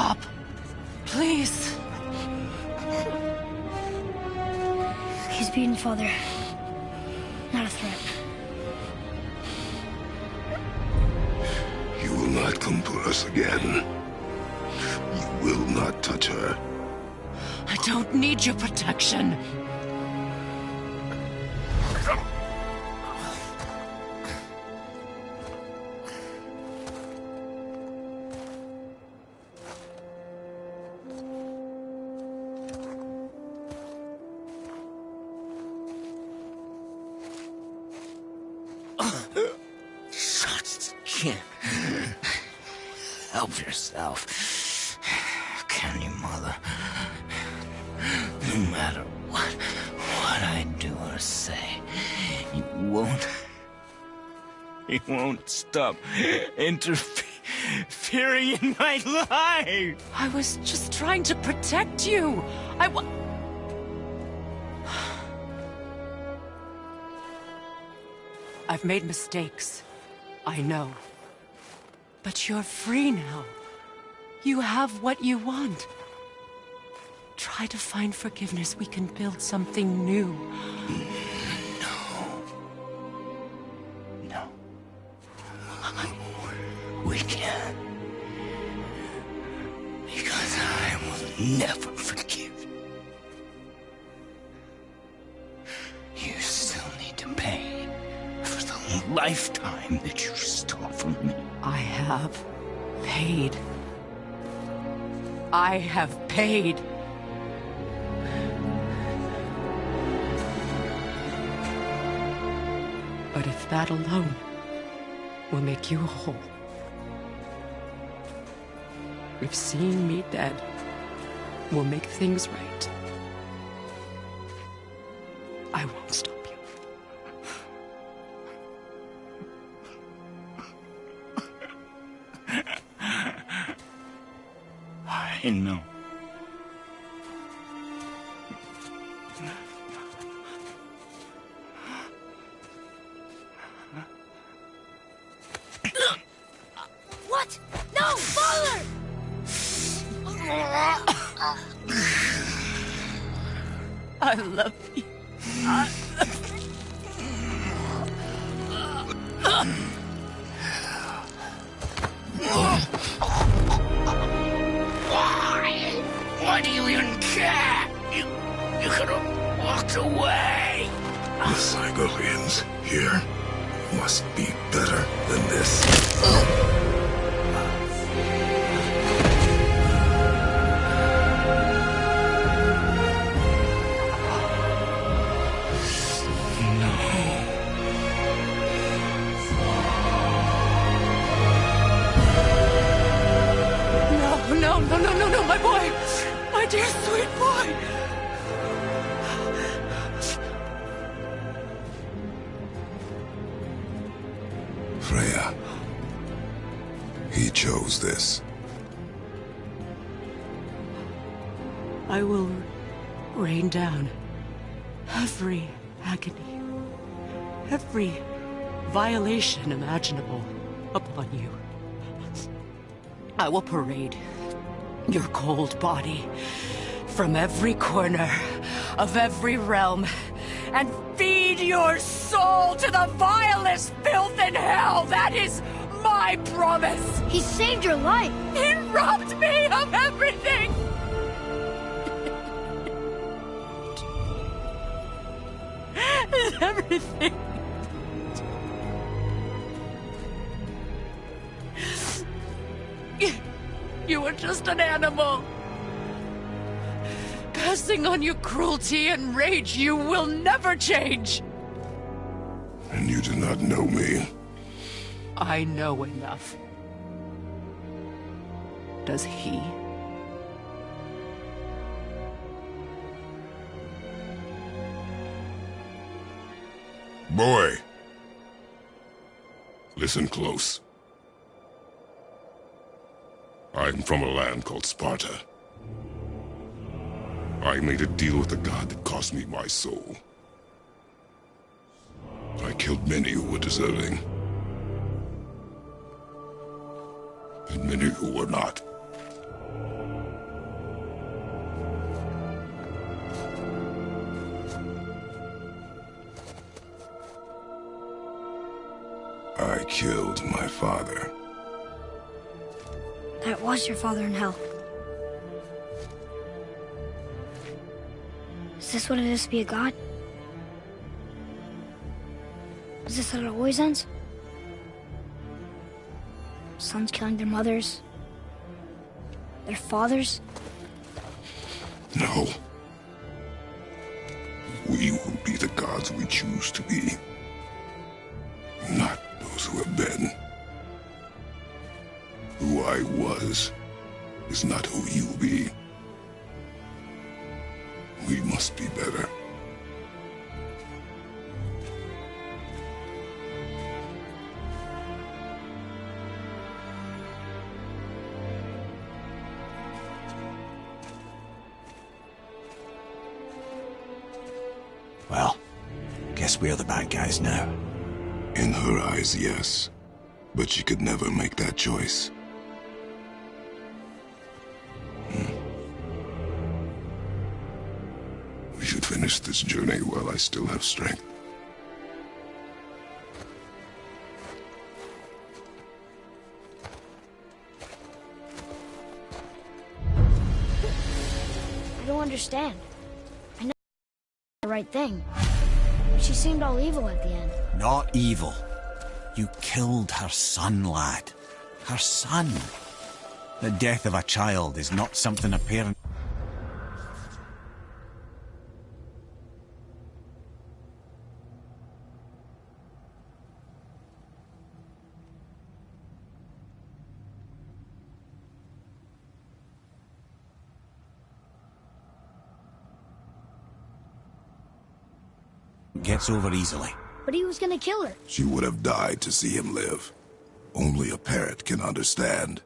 Stop. Please. He's beaten, Father. Not a threat. You will not come for us again. You will not touch her. I don't need your protection. Help yourself. Can you, Mother? No matter what I do or say, you won't stop interfering in my life. I was just trying to protect you. I've made mistakes. I know. But you're free now. You have what you want. Try to find forgiveness. We can build something new. No. We can't. Because I will never forgive you. You still need to pay for the lifetime that you stole from me. I have paid. I have paid. But if that alone will make you whole, if seeing me dead will make things right, I won't stop you. I know. What? No, Father! I love you. Why do you even care? You could have walked away. The Cygolians here must be better than this. No, my boy! My dear sweet boy! Freya. He chose this. I will rain down every agony, every violation imaginable upon you. I will parade your cold body from every corner of every realm and feed your soul to the vilest filth in hell. That is my promise. He saved your life. He robbed me of everything. Everything. You were just an animal. Passing on your cruelty and rage, you will never change. And you do not know me. I know enough. Does he? Boy. Listen close. I'm from a land called Sparta. I made a deal with the god that cost me my soul. I killed many who were deserving. And many who were not. I killed my father. That was your father in hell. Is this what it is to be a god? Is this how it always ends? Sons killing their mothers? Their fathers? No. We will be the gods we choose to be. Not those who have been. Who I was is not who you'll be. We must be better. Well, guess we're the bad guys now. In her eyes, yes. But she could never make that choice. We should finish this journey while I still have strength. I don't understand. I know the right thing. But she seemed all evil at the end. Not evil. You killed her son, lad. Her son. The death of a child is not something a parent... gets over easily. But he was gonna kill her. She would have died to see him live. Only a parent can understand.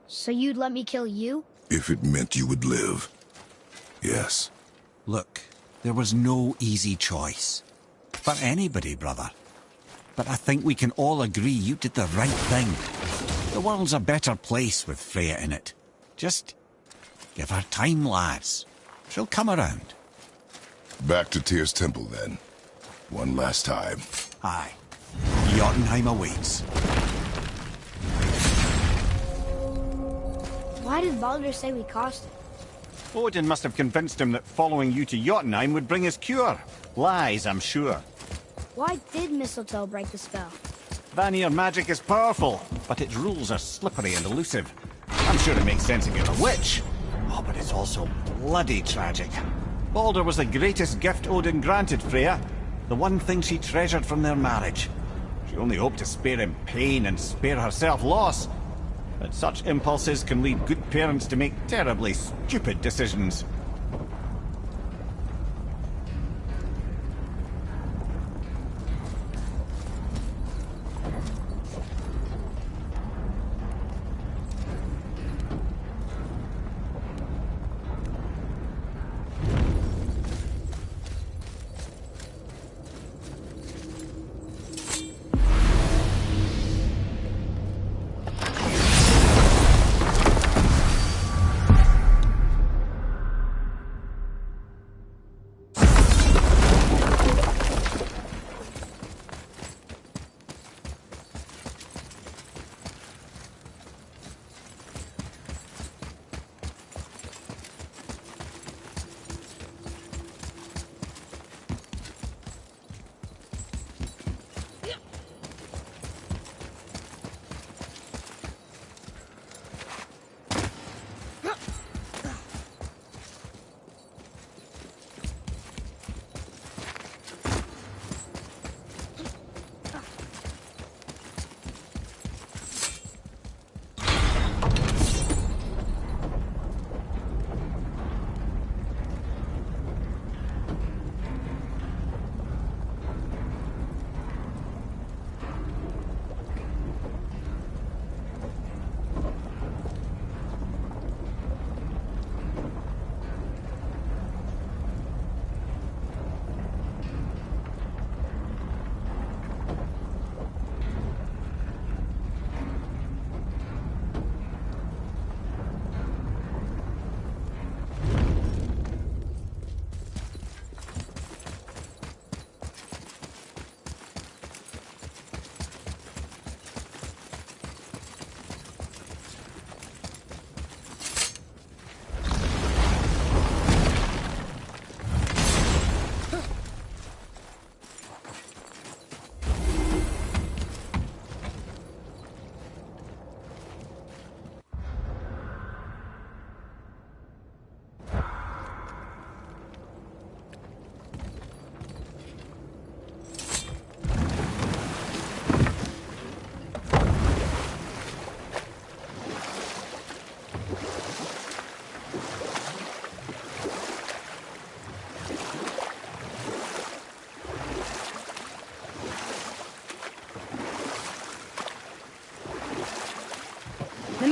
So you'd let me kill you? If it meant you would live. Yes. Look, there was no easy choice. For anybody, brother. But I think we can all agree you did the right thing. The world's a better place with Freya in it. Just give her time, lads. She'll come around. Back to Tyr's temple, then. One last time. Aye. Jotunheim awaits. Why did Baldur say we cost it? Odin must have convinced him that following you to Jotunheim would bring his cure. Lies, I'm sure. Why did mistletoe break the spell? Vanir magic is powerful, but its rules are slippery and elusive. I'm sure it makes sense if you're a witch. Oh, but it's also bloody tragic. Baldur was the greatest gift Odin granted Freya. The one thing she treasured from their marriage. She only hoped to spare him pain and spare herself loss. But such impulses can lead good parents to make terribly stupid decisions.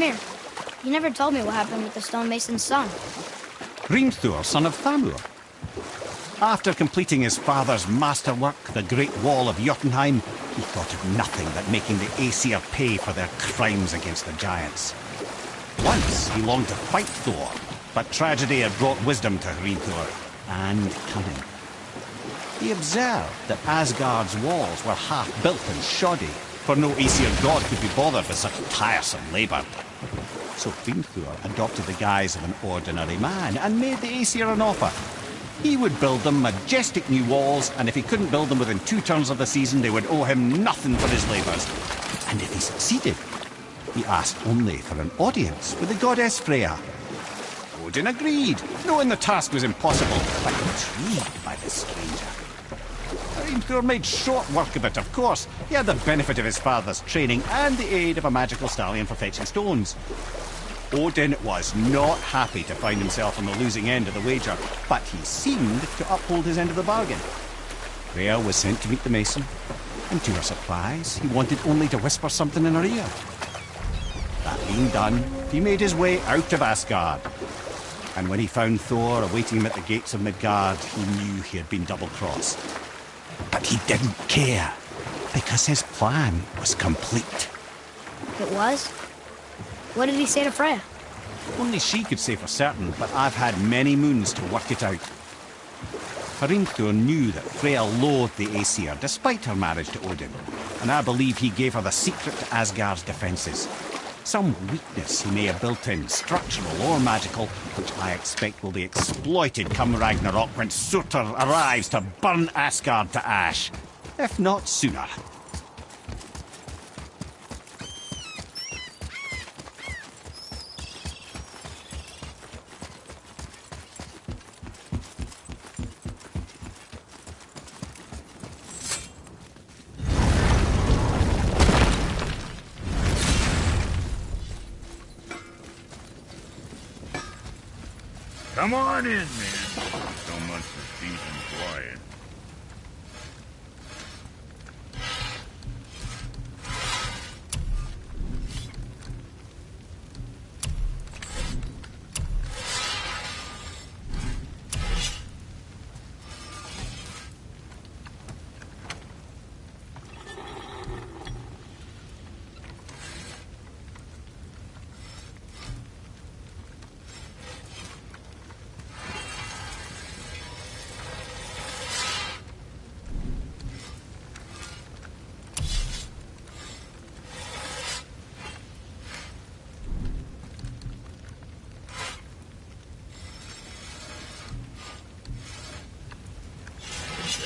Mimir, you never told me what happened with the stonemason's son. Hrimthur, son of Thamur. After completing his father's masterwork, the Great Wall of Jotunheim, he thought of nothing but making the Aesir pay for their crimes against the giants. Once he longed to fight Thor, but tragedy had brought wisdom to Hrimthur, and cunning. He observed that Asgard's walls were half-built and shoddy, for no Aesir god could be bothered with such tiresome labour. So Hrimthur adopted the guise of an ordinary man and made the Aesir an offer. He would build them majestic new walls, and if he couldn't build them within 2 turns of the season, they would owe him nothing for his labours. And if he succeeded, he asked only for an audience with the goddess Freya. Odin agreed, knowing the task was impossible, but intrigued by the stranger. Hrimthur made short work of it, of course. He had the benefit of his father's training and the aid of a magical stallion for fetching stones. Odin was not happy to find himself on the losing end of the wager, but he seemed to uphold his end of the bargain. Freya was sent to meet the mason, and to her surprise, he wanted only to whisper something in her ear. That being done, he made his way out of Asgard. And when he found Thor awaiting him at the gates of Midgard, he knew he had been double-crossed. But he didn't care, because his plan was complete. It was? What did he say to Freya? Only she could say for certain, but I've had many moons to work it out. Hrimthur knew that Freya loathed the Aesir, despite her marriage to Odin, and I believe he gave her the secret to Asgard's defences. Some weakness he may have built in, structural or magical, which I expect will be exploited come Ragnarok when Surtur arrives to burn Asgard to ash. If not sooner. Come on in, man. So much for peace and quiet.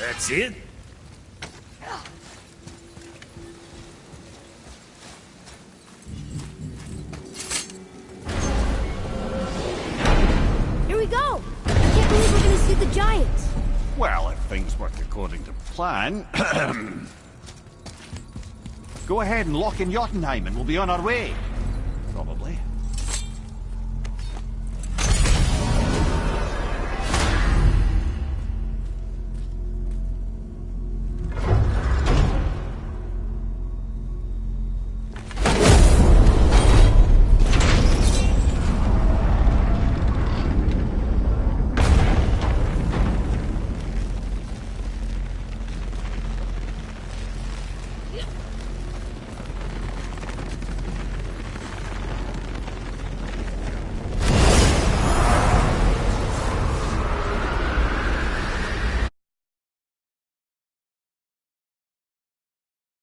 That's it? Here we go! I can't believe we're gonna see the giants. Well, if things work according to plan... Go ahead and lock in Jotunheim and we'll be on our way. Probably.